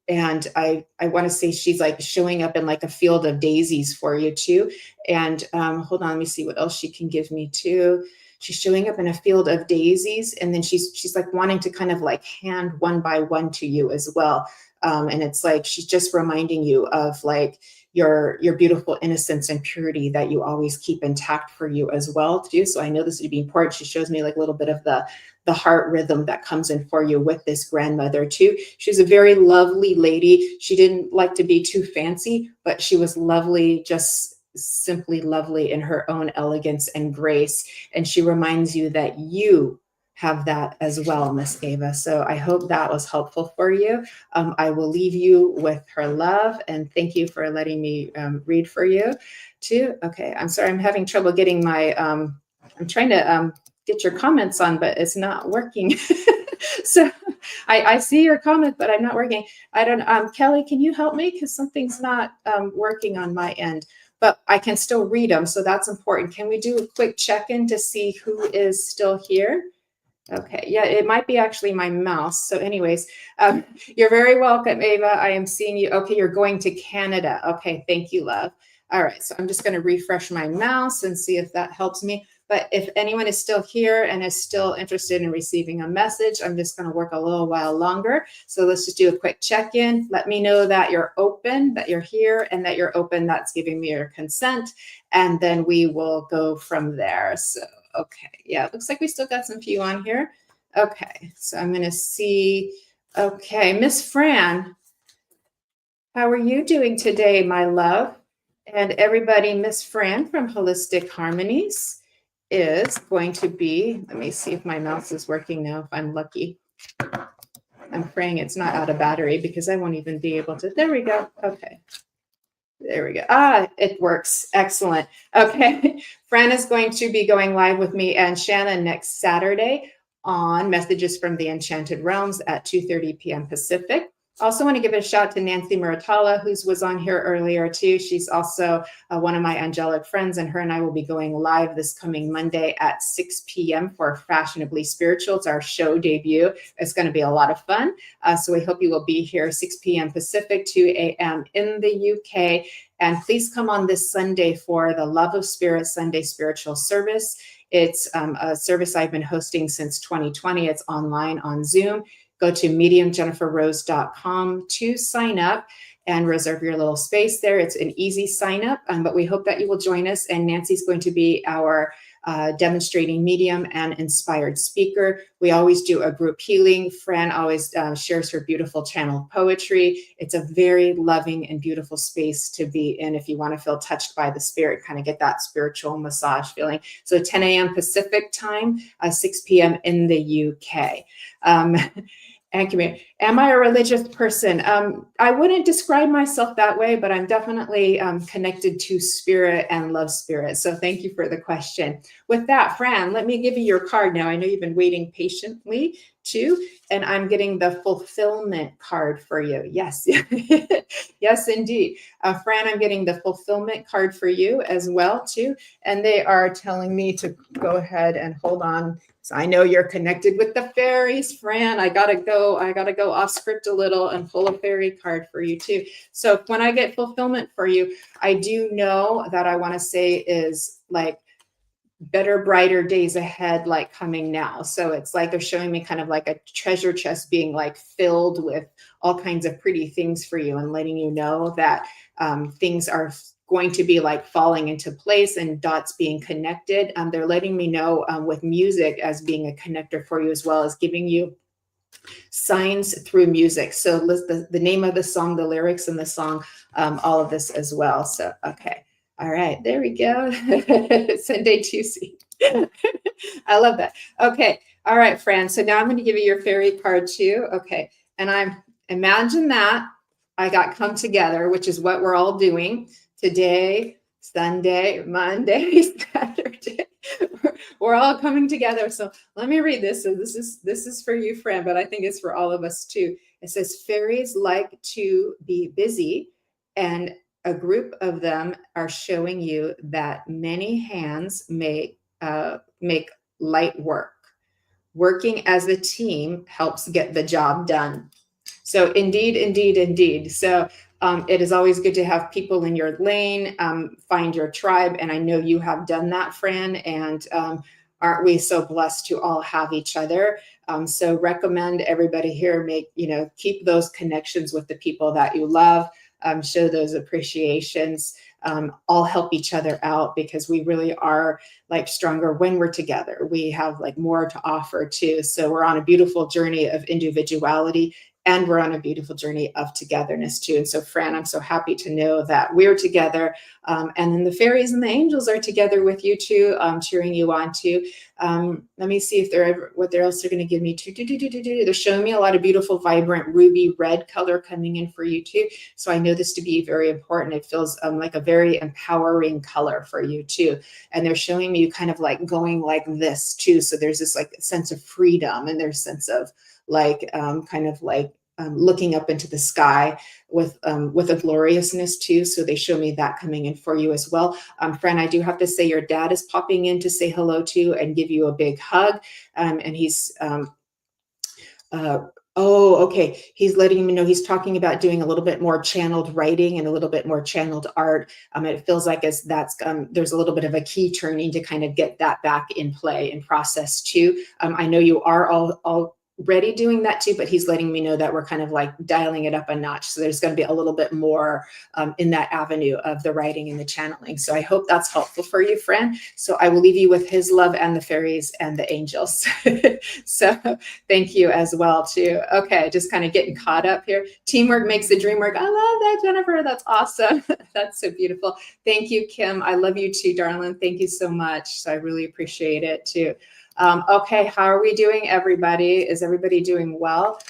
And I want to say she's like showing up in like a field of daisies for you too. And hold on, let me see what else she can give me too. She's showing up in a field of daisies, and then she's like wanting to kind of like hand one by one to you as well. And it's like she's just reminding you of like your beautiful innocence and purity that you always keep intact for you as well too. So I know this would be important. She shows me like a little bit of the heart rhythm that comes in for you with this grandmother too. She's a very lovely lady. She didn't like to be too fancy, but she was lovely, just simply lovely in her own elegance and grace. And she reminds you that you have that as well, Miss Ava. So I hope that was helpful for you. I will leave you with her love, and thank you for letting me read for you too. Okay, I'm sorry, I'm having trouble getting my, I'm trying to get your comments on, but it's not working. So I see your comment, but I'm not working. I don't, Kelly, can you help me? Because something's not working on my end, but I can still read them. So that's important. Can we do a quick check-in to see who is still here? Okay, yeah, it might be actually my mouse. So anyways, you're very welcome, Ava. I am seeing you. Okay, you're going to Canada. Okay, thank you, love. All right, so I'm just going to refresh my mouse and see if that helps me. But if anyone is still here and is still interested in receiving a message, I'm just going to work a little while longer. So let's just do a quick check-in. Let me know that you're open, that you're here, and that you're open. That's giving me your consent. And then we will go from there. So okay, yeah, it looks like we still got some few on here. Okay, so I'm going to see. Okay, Miss Fran, how are you doing today, my love? And everybody, Miss Fran from Holistic Harmonies is going to be, let me see if my mouse is working now, if I'm lucky. I'm praying it's not out of battery because I won't even be able to. There we go. Okay. There we go. Ah, it works. Excellent. Okay. Fran is going to be going live with me and Shannon next Saturday on Messages from the Enchanted Realms at 2:30 p.m. Pacific. Also want to give a shout to Nancy Muratala, who was on here earlier too. She's also one of my angelic friends, and her and I will be going live this coming Monday at 6 p.m. for Fashionably Spiritual. It's our show debut. It's going to be a lot of fun. So we hope you will be here 6 p.m. Pacific, 2 a.m. in the UK. And please come on this Sunday for the Love of Spirit Sunday Spiritual Service. It's a service I've been hosting since 2020. It's online on Zoom. Go to mediumjenniferrose.com to sign up and reserve your little space there. It's an easy sign up, but we hope that you will join us. And Nancy's going to be our demonstrating medium and inspired speaker. We always do a group healing. Fran always shares her beautiful channel poetry. It's a very loving and beautiful space to be in if you want to feel touched by the spirit, kind of get that spiritual massage feeling. So 10 a.m. Pacific time, 6 p.m. in the UK. And community. Am I a religious person? I wouldn't describe myself that way, but I'm definitely connected to spirit and love spirit. So thank you for the question. With that, Fran, let me give you your card now. I know you've been waiting patiently too, and I'm getting the fulfillment card for you. Yes, yes, indeed. Fran, I'm getting the fulfillment card for you as well too. And they are telling me to go ahead and hold on. So I know you're connected with the fairies, Fran. I gotta go off script a little and pull a fairy card for you too. So when I get fulfillment for you, I do know that I want to say is like better, brighter days ahead, like coming now. So it's like they're showing me kind of like a treasure chest being like filled with all kinds of pretty things for you and letting you know that things are going to be like falling into place and dots being connected. They're letting me know with music as being a connector for you, as well as giving you signs through music. So the name of the song, the lyrics in the song, all of this as well. So, okay. All right, there we go. Sunday Tuesday. I love that. Okay. All right, Fran. So now I'm going to give you your fairy card too. Okay. And imagine that I got come together, which is what we're all doing today, Sunday, Monday, Saturday. We're all coming together. So let me read this. So this is for you, Fran, but I think it's for all of us too. It says fairies like to be busy, and a group of them are showing you that many hands make light work. Working as a team helps get the job done. So indeed, indeed, indeed. So it is always good to have people in your lane, find your tribe. And I know you have done that, Fran. And aren't we so blessed to all have each other? So recommend everybody here keep those connections with the people that you love, show those appreciations, all help each other out, because we really are like stronger when we're together. We have like more to offer too. So we're on a beautiful journey of individuality, and we're on a beautiful journey of togetherness too. And so, Fran, I'm so happy to know that we're together. And then the fairies and the angels are together with you too, cheering you on too. Let me see if what else they're going to give me too. They're showing me a lot of beautiful, vibrant ruby red color coming in for you too. So I know this to be very important. It feels like a very empowering color for you too. And they're showing me you kind of like going like this too. So there's this like sense of freedom, and there's sense of like looking up into the sky with a gloriousness too. So they show me that coming in for you as well. Fran, I do have to say your dad is popping in to say hello to and give you a big hug. And he's okay. He's letting me know he's talking about doing a little bit more channeled writing and a little bit more channeled art. It feels like there's a little bit of a key turning to kind of get that back in play and process too. I know you are already doing that too, but he's letting me know that we're kind of like dialing it up a notch. So there's going to be a little bit more in that avenue of the writing and the channeling. So I hope that's helpful for you, Fran. So I will leave you with his love and the fairies and the angels. So thank you as well too. Okay, just kind of getting caught up here. Teamwork makes the dream work. I love that, Jennifer. That's awesome. That's so beautiful. Thank you, Kim. I love you too, darling. Thank you so much. So I really appreciate it too. Okay, how are we doing, everybody? Is everybody doing well?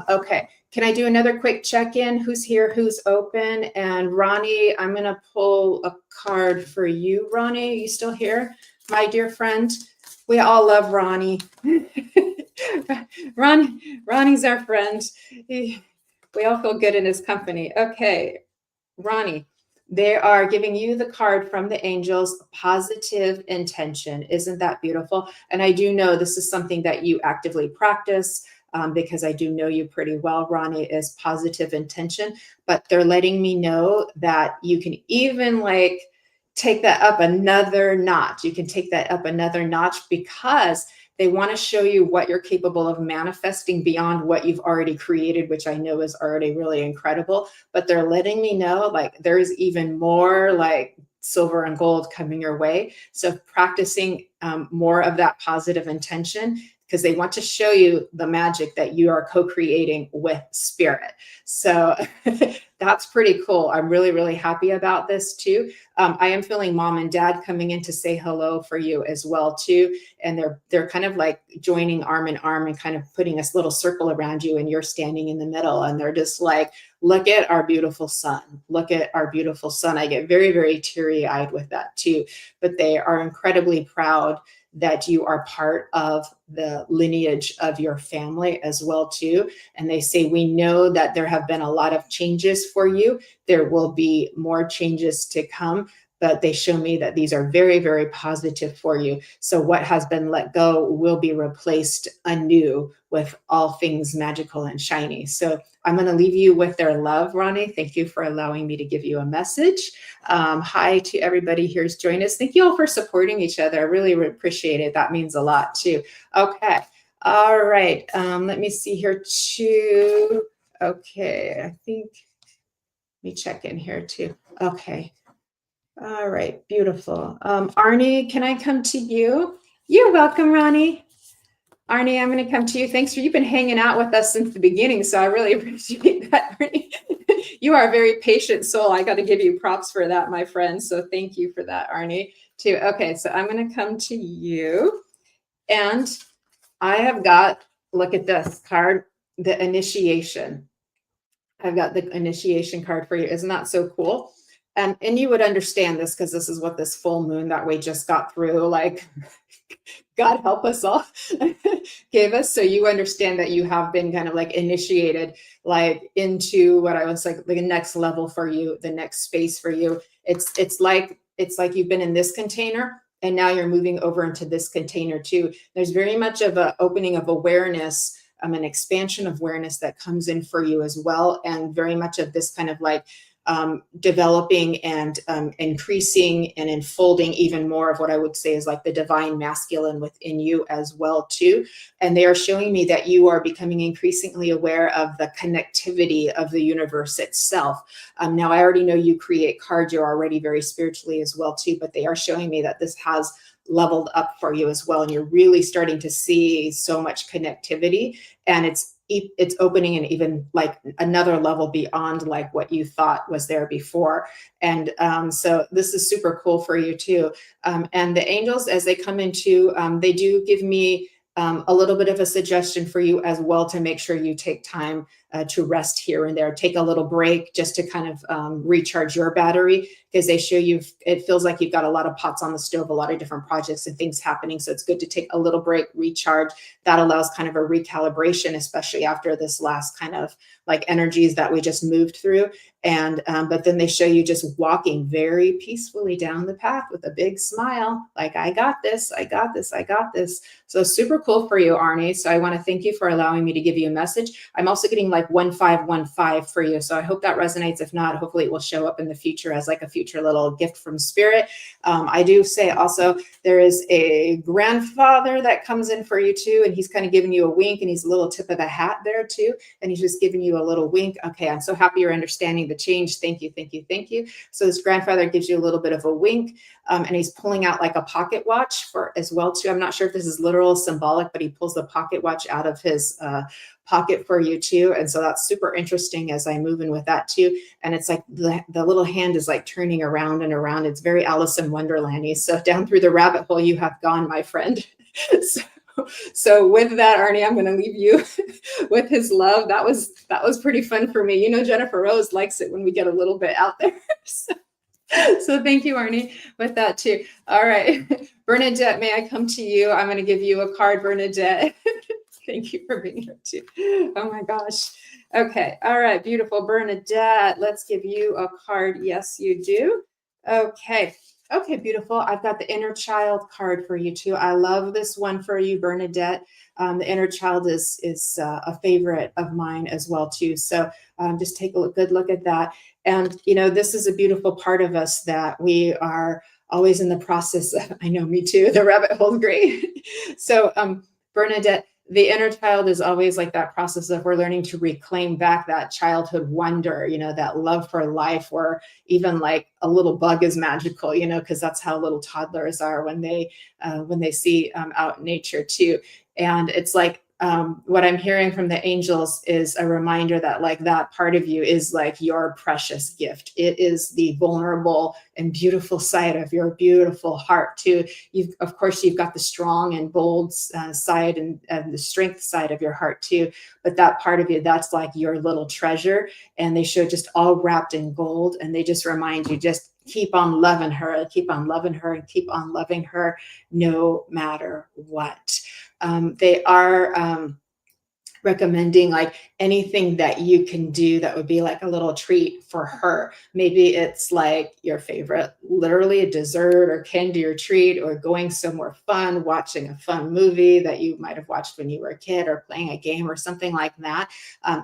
Okay, can I do another quick check-in? Who's here? Who's open? And Ronnie, I'm going to pull a card for you. Ronnie, are you still here? My dear friend, we all love Ronnie. Ronnie's our friend. We all feel good in his company. Okay, Ronnie. They are giving you the card from the angels, positive intention. Isn't that beautiful? And I do know this is something that you actively practice because I do know you pretty well, Ronnie, is positive intention. But they're letting me know that you can even like take that up another notch. You can take that up another notch because they want to show you what you're capable of manifesting beyond what you've already created, which I know is already really incredible. But they're letting me know like there's even more like silver and gold coming your way. So practicing more of that positive intention, because they want to show you the magic that you are co-creating with spirit. So that's pretty cool. I'm really, really happy about this too. I am feeling mom and dad coming in to say hello for you as well too. And they're kind of like joining arm in arm and kind of putting a little circle around you, and you're standing in the middle, and they're just like, look at our beautiful son. Look at our beautiful son. I get very, very teary-eyed with that too, but they are incredibly proud that you are part of the lineage of your family as well too. And they say, we know that there have been a lot of changes for you. There will be more changes to come, but they show me that these are very, very positive for you. So what has been let go will be replaced anew with all things magical and shiny. So I'm going to leave you with their love, Ronnie. Thank you for allowing me to give you a message. Hi to everybody here's joined us. Thank you all for supporting each other. I really appreciate it. That means a lot too. Okay. All right. Let me see here too. Okay. I think, let me check in here too. Okay. All right, beautiful. Arnie, can I come to you? You're welcome, Ronnie. Arnie, I'm going to come to you. Thanks you've been hanging out with us since the beginning, so I really appreciate that, Arnie. You are a very patient soul. I got to give you props for that, my friend. So thank you for that, Arnie, too. Okay, so I'm going to come to you, and I have got, look at this card, the initiation. I've got the initiation card for you. Isn't that so cool? And you would understand this because this is what this full moon that we just got through, like, God help us all, gave us. So you understand that you have been kind of like initiated like into what I was like the next level for you, the next space for you. It's like you've been in this container and now you're moving over into this container too. There's very much of an opening of awareness, an expansion of awareness that comes in for you as well. And very much of this kind of like developing and increasing and enfolding even more of what I would say is like the divine masculine within you as well too. And they are showing me that you are becoming increasingly aware of the connectivity of the universe itself. Now I already know you create cards, you're already very spiritually as well too, but they are showing me that this has leveled up for you as well. And you're really starting to see so much connectivity, and it's opening an even like another level beyond like what you thought was there before. And so this is super cool for you too. And the angels, as they come into, they do give me a little bit of a suggestion for you as well to make sure you take time to rest here and there, take a little break just to kind of recharge your battery, because they show you, it feels like you've got a lot of pots on the stove, a lot of different projects and things happening. So it's good to take a little break, recharge. That allows kind of a recalibration, especially after this last kind of like energies that we just moved through. And but then they show you just walking very peacefully down the path with a big smile, like, I got this, I got this, I got this. So super cool for you, Arnie. So I want to thank you for allowing me to give you a message. I'm also getting like 1515 for you. So I hope that resonates. If not, hopefully it will show up in the future as like a future little gift from spirit. I do say also there is a grandfather that comes in for you too. And he's kind of giving you a wink, and he's a little tip of the hat there too. And he's just giving you a little wink. Okay, I'm so happy you're understanding the change. Thank you, thank you, thank you. So this grandfather gives you a little bit of a wink, and he's pulling out like a pocket watch for as well too. I'm not sure if this is literal or symbolic, but he pulls the pocket watch out of his pocket for you too. And so that's super interesting as I move in with that too. And it's like the little hand is like turning around and around. It's very Alice in Wonderland-y. So down through the rabbit hole you have gone, my friend. So with that, Arnie, I'm going to leave you with his love. That was pretty fun for me. You know, Jennifer Rose likes it when we get a little bit out there. So thank you, Arnie, with that too. All right, Bernadette, may I come to you? I'm going to give you a card, Bernadette. Thank you for being here too. Oh my gosh. Okay. All right. Beautiful. Bernadette, let's give you a card. Yes, you do. Okay. Okay, beautiful. I've got the inner child card for you too. I love this one for you, Bernadette. The inner child is a favorite of mine as well too. So just take a good look at that. And, you know, this is a beautiful part of us that we are always in the process of, I know, me too, the rabbit hole is great. So Bernadette, the inner child is always like that process of we're learning to reclaim back that childhood wonder, you know, that love for life, or even like a little bug is magical, you know, because that's how little toddlers are when they see out in nature too. And it's like what I'm hearing from the angels is a reminder that like that part of you is like your precious gift. It is the vulnerable and beautiful side of your beautiful heart too. Of course, you've got the strong and bold side and the strength side of your heart too. But that part of you, that's like your little treasure. And they show just all wrapped in gold. And they just remind you, just keep on loving her, keep on loving her, and keep on loving her no matter what. They are recommending like anything that you can do that would be like a little treat for her. Maybe it's like your favorite, literally a dessert or candy or treat, or going somewhere fun, watching a fun movie that you might have watched when you were a kid, or playing a game or something like that.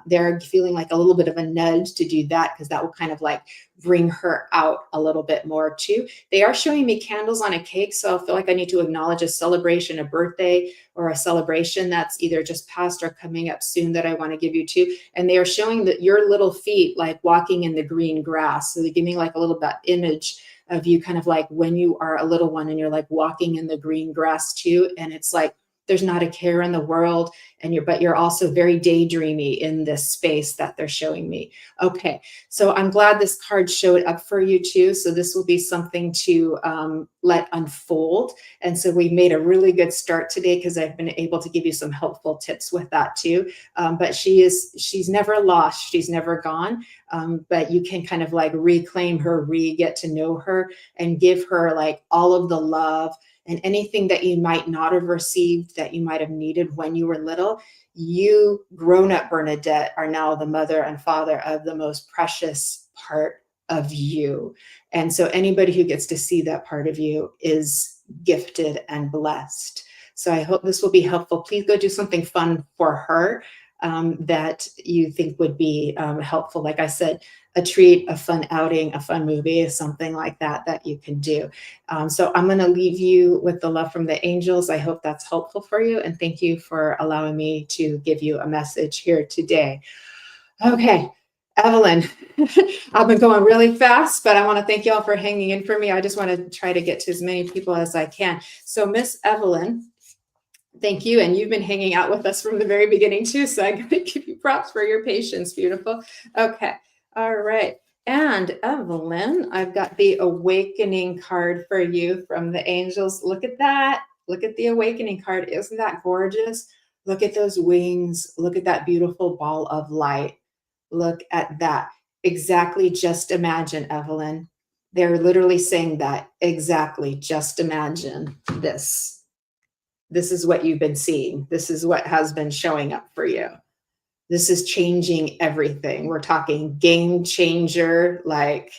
They're feeling like a little bit of a nudge to do that, because that will kind of like bring her out a little bit more too. They are showing me candles on a cake. So I feel like I need to acknowledge a celebration, a birthday, or a celebration that's either just past or coming up soon that I want to give you too. And they are showing that your little feet like walking in the green grass. So they give me like a little bit image of you kind of like when you are a little one and you're like walking in the green grass too. And it's like there's not a care in the world, but you're also very daydreamy in this space that they're showing me. Okay, so I'm glad this card showed up for you too. So this will be something to let unfold. And so we made a really good start today because I've been able to give you some helpful tips with that too. But she's never lost, she's never gone. But you can kind of like reclaim her, get to know her, and give her like all of the love and anything that you might not have received that you might have needed when you were little. You, grown-up Bernadette, are now the mother and father of the most precious part of you. And so anybody who gets to see that part of you is gifted and blessed. So I hope this will be helpful. Please go do something fun for her that you think would be helpful. Like I said, a treat, a fun outing, a fun movie, something like that you can do. So I'm going to leave you with the love from the angels. I hope that's helpful for you. And thank you for allowing me to give you a message here today. Okay, Evelyn, I've been going really fast, but I want to thank you all for hanging in for me. I just want to try to get to as many people as I can. So Miss Evelyn, thank you. And you've been hanging out with us from the very beginning too. So I got to give you props for your patience. Beautiful. Okay. All right. And Evelyn, I've got the awakening card for you from the angels. Look at that. Look at the awakening card. Isn't that gorgeous? Look at those wings. Look at that beautiful ball of light. Look at that. Exactly. Just imagine, Evelyn. They're literally saying that. Exactly. Just imagine this. This is what you've been seeing. This is what has been showing up for you. This is changing everything. We're talking game changer, like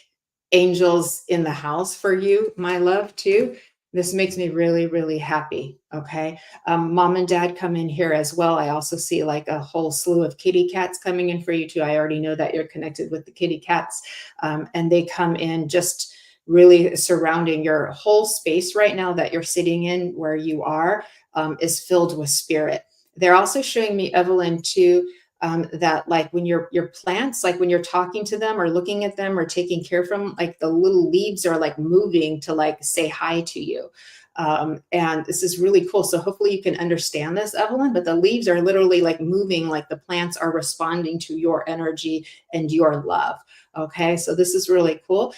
angels in the house for you, my love, too. This makes me really, really happy. Okay. Mom and dad come in here as well. I also see like a whole slew of kitty cats coming in for you too. I already know that you're connected with the kitty cats. And they come in just really surrounding your whole space right now that you're sitting in, where you are, is filled with spirit. They're also showing me, Evelyn, too, that like when your plants, like when you're talking to them or looking at them or taking care of them, like the little leaves are like moving to like say hi to you. And this is really cool. So hopefully you can understand this, Evelyn, but the leaves are literally like moving, like the plants are responding to your energy and your love. Okay, so this is really cool.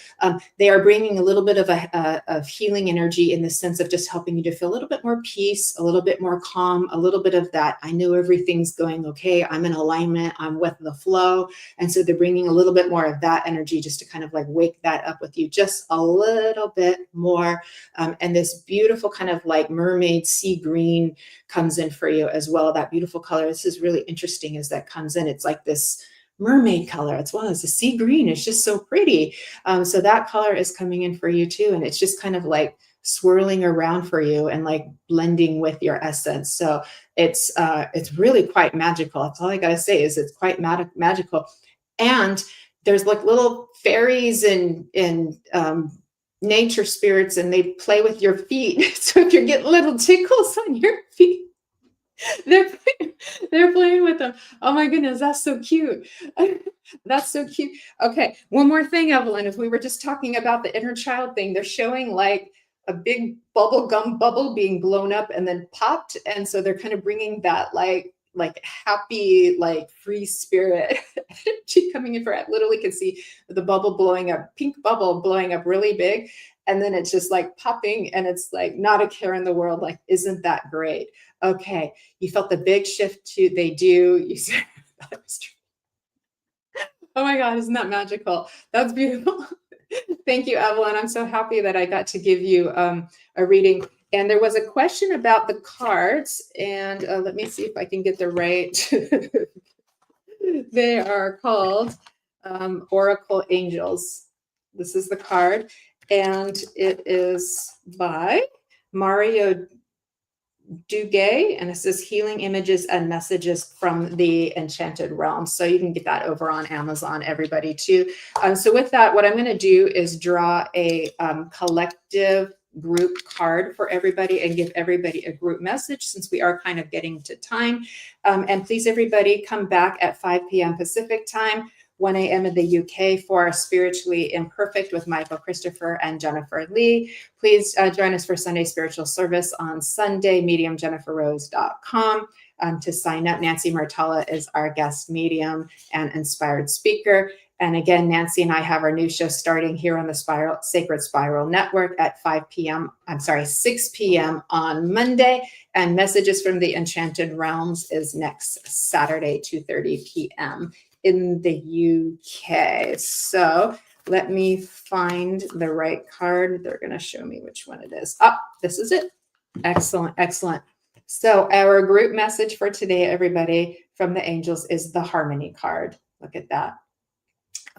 They are bringing a little bit of healing energy in the sense of just helping you to feel a little bit more peace, a little bit more calm, a little bit of that. I know everything's going okay. I'm in alignment. I'm with the flow. And so they're bringing a little bit more of that energy just to kind of like wake that up with you just a little bit more. And this beautiful kind of like mermaid sea green comes in for you as well. That beautiful color. This is really interesting as that comes in. It's like this mermaid color. It's a sea green. It's just so pretty. So that color is coming in for you too. And it's just kind of like swirling around for you and like blending with your essence. So it's really quite magical. That's all I got to say is it's quite magical. And there's like little fairies and nature spirits, and they play with your feet. So if you're getting little tickles on your feet, they're playing with them. Oh my goodness, that's so cute. That's so cute. Okay, one more thing, Evelyn. If we were just talking about the inner child thing, they're showing like a big bubble gum bubble being blown up and then popped. And so they're kind of bringing that like happy, like free spirit coming in for it. Literally can see the bubble blowing up, pink bubble blowing up really big. And then it's just like popping and it's like not a care in the world. Like, isn't that great? Okay. You felt the big shift too. They do. You said that was true. Oh my God. Isn't that magical? That's beautiful. Thank you, Evelyn. I'm so happy that I got to give you a reading. And there was a question about the cards, and let me see if I can get the right. They are called Oracle Angels. This is the card, and it is by Mario Duguay, and it says Healing Images and Messages from the Enchanted Realm. So you can get that over on Amazon, everybody, too. So with that, what I'm going to do is draw a collective group card for everybody and give everybody a group message, since we are kind of getting to time. And please, everybody, come back at 5 p.m. Pacific time. 1 a.m. in the UK for Spiritually Imperfect with Michael Christopher and Jennifer Lee. Please join us for Sunday spiritual service on Sunday, mediumjenniferrose.com. To sign up, Nancy Martella is our guest medium and inspired speaker. And again, Nancy and I have our new show starting here on the Sacred Spiral Network at 6 p.m. on Monday. And Messages from the Enchanted Realms is next Saturday, 2:30 p.m. in the UK. So let me find the right card. They're going to show me which one it is. This is it. Excellent, excellent. So our group message for today, everybody, from the angels is the Harmony card. Look at that.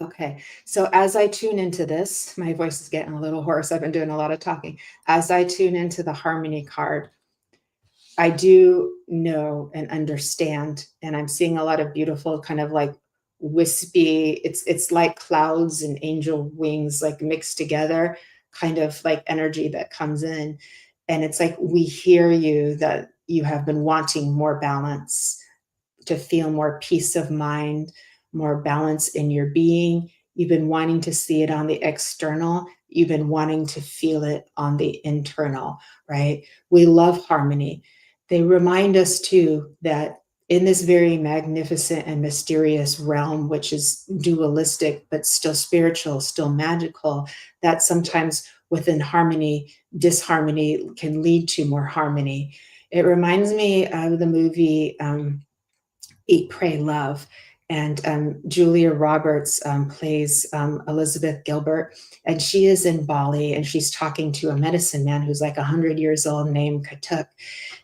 Okay, so as I tune into this, my voice is getting a little hoarse. I've been doing a lot of talking. As I tune into the Harmony card, I do know and understand, and I'm seeing a lot of beautiful kind of like wispy, it's like clouds and angel wings like mixed together, kind of like energy that comes in. And it's like, we hear you that you have been wanting more balance, to feel more peace of mind, more balance in your being. You've been wanting to see it on the external. You've been wanting to feel it on the internal, right? We love harmony. They remind us too that in this very magnificent and mysterious realm, which is dualistic, but still spiritual, still magical, that sometimes within harmony, disharmony can lead to more harmony. It reminds me of the movie Eat, Pray, Love. And Julia Roberts plays Elizabeth Gilbert, and she is in Bali, and she's talking to a medicine man who's like 100 years old named Katuk.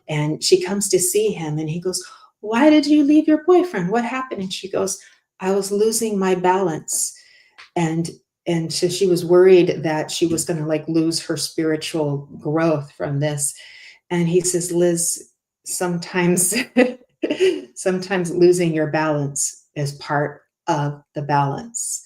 And she comes to see him, and he goes, "Why did you leave your boyfriend? What happened?" And she goes, "I was losing my balance." And so she was worried that she was going to like lose her spiritual growth from this. And he says, "Liz, sometimes losing your balance is part of the balance."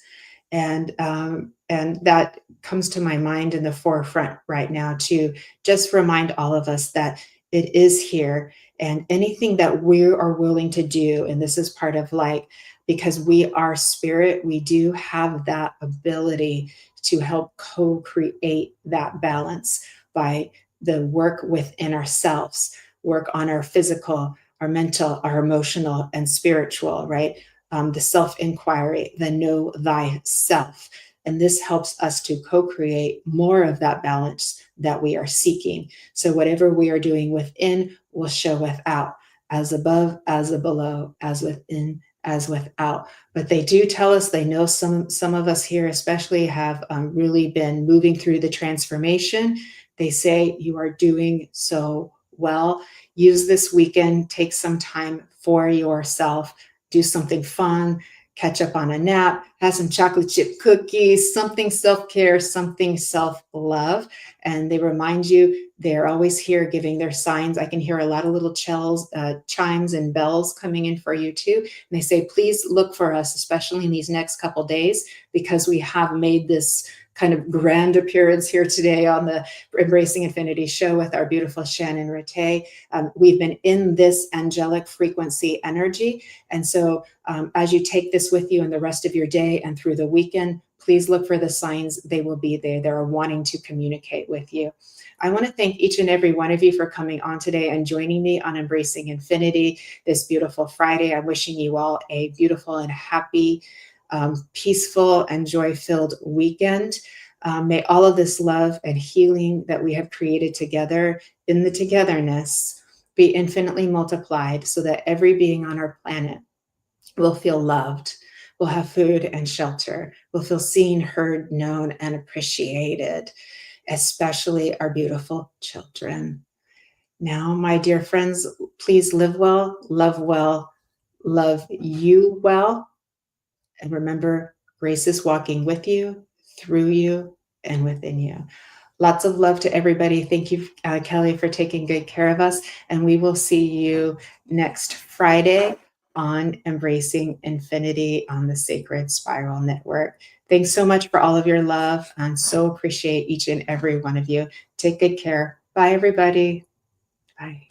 And that comes to my mind in the forefront right now to just remind all of us that it is here, and anything that we are willing to do, and this is part of like, because we are spirit, we do have that ability to help co-create that balance by the work within ourselves, work on our physical, our mental, our emotional, and spiritual, right? The self-inquiry, the know thyself. And this helps us to co-create more of that balance that we are seeking. So whatever we are doing within will show without, as above, as below, as within, as without. But they do tell us, they know some of us here especially have really been moving through the transformation. They say you are doing so well. Use this weekend, take some time for yourself, do something fun, catch up on a nap, have some chocolate chip cookies, something self-care, something self-love. And they remind you they're always here giving their signs. I can hear a lot of little chimes and bells coming in for you too. And they say, please look for us, especially in these next couple days, because we have made this kind of grand appearance here today on the Embracing Infinity show with our beautiful Shannon Ratay. We've been in this angelic frequency energy. And so as you take this with you in the rest of your day and through the weekend, please look for the signs. They will be there. They're wanting to communicate with you. I want to thank each and every one of you for coming on today and joining me on Embracing Infinity this beautiful Friday. I'm wishing you all a beautiful and happy, peaceful and joy-filled weekend. May all of this love and healing that we have created together in the togetherness be infinitely multiplied so that every being on our planet will feel loved, will have food and shelter, will feel seen, heard, known, and appreciated, especially our beautiful children. Now, my dear friends, please live well, love you well. And remember, grace is walking with you, through you, and within you. Lots of love to everybody. Thank you, Kelly, for taking good care of us. And we will see you next Friday on Embracing Infinity on the Sacred Spiral Network. Thanks so much for all of your love. And so appreciate each and every one of you. Take good care. Bye, everybody. Bye.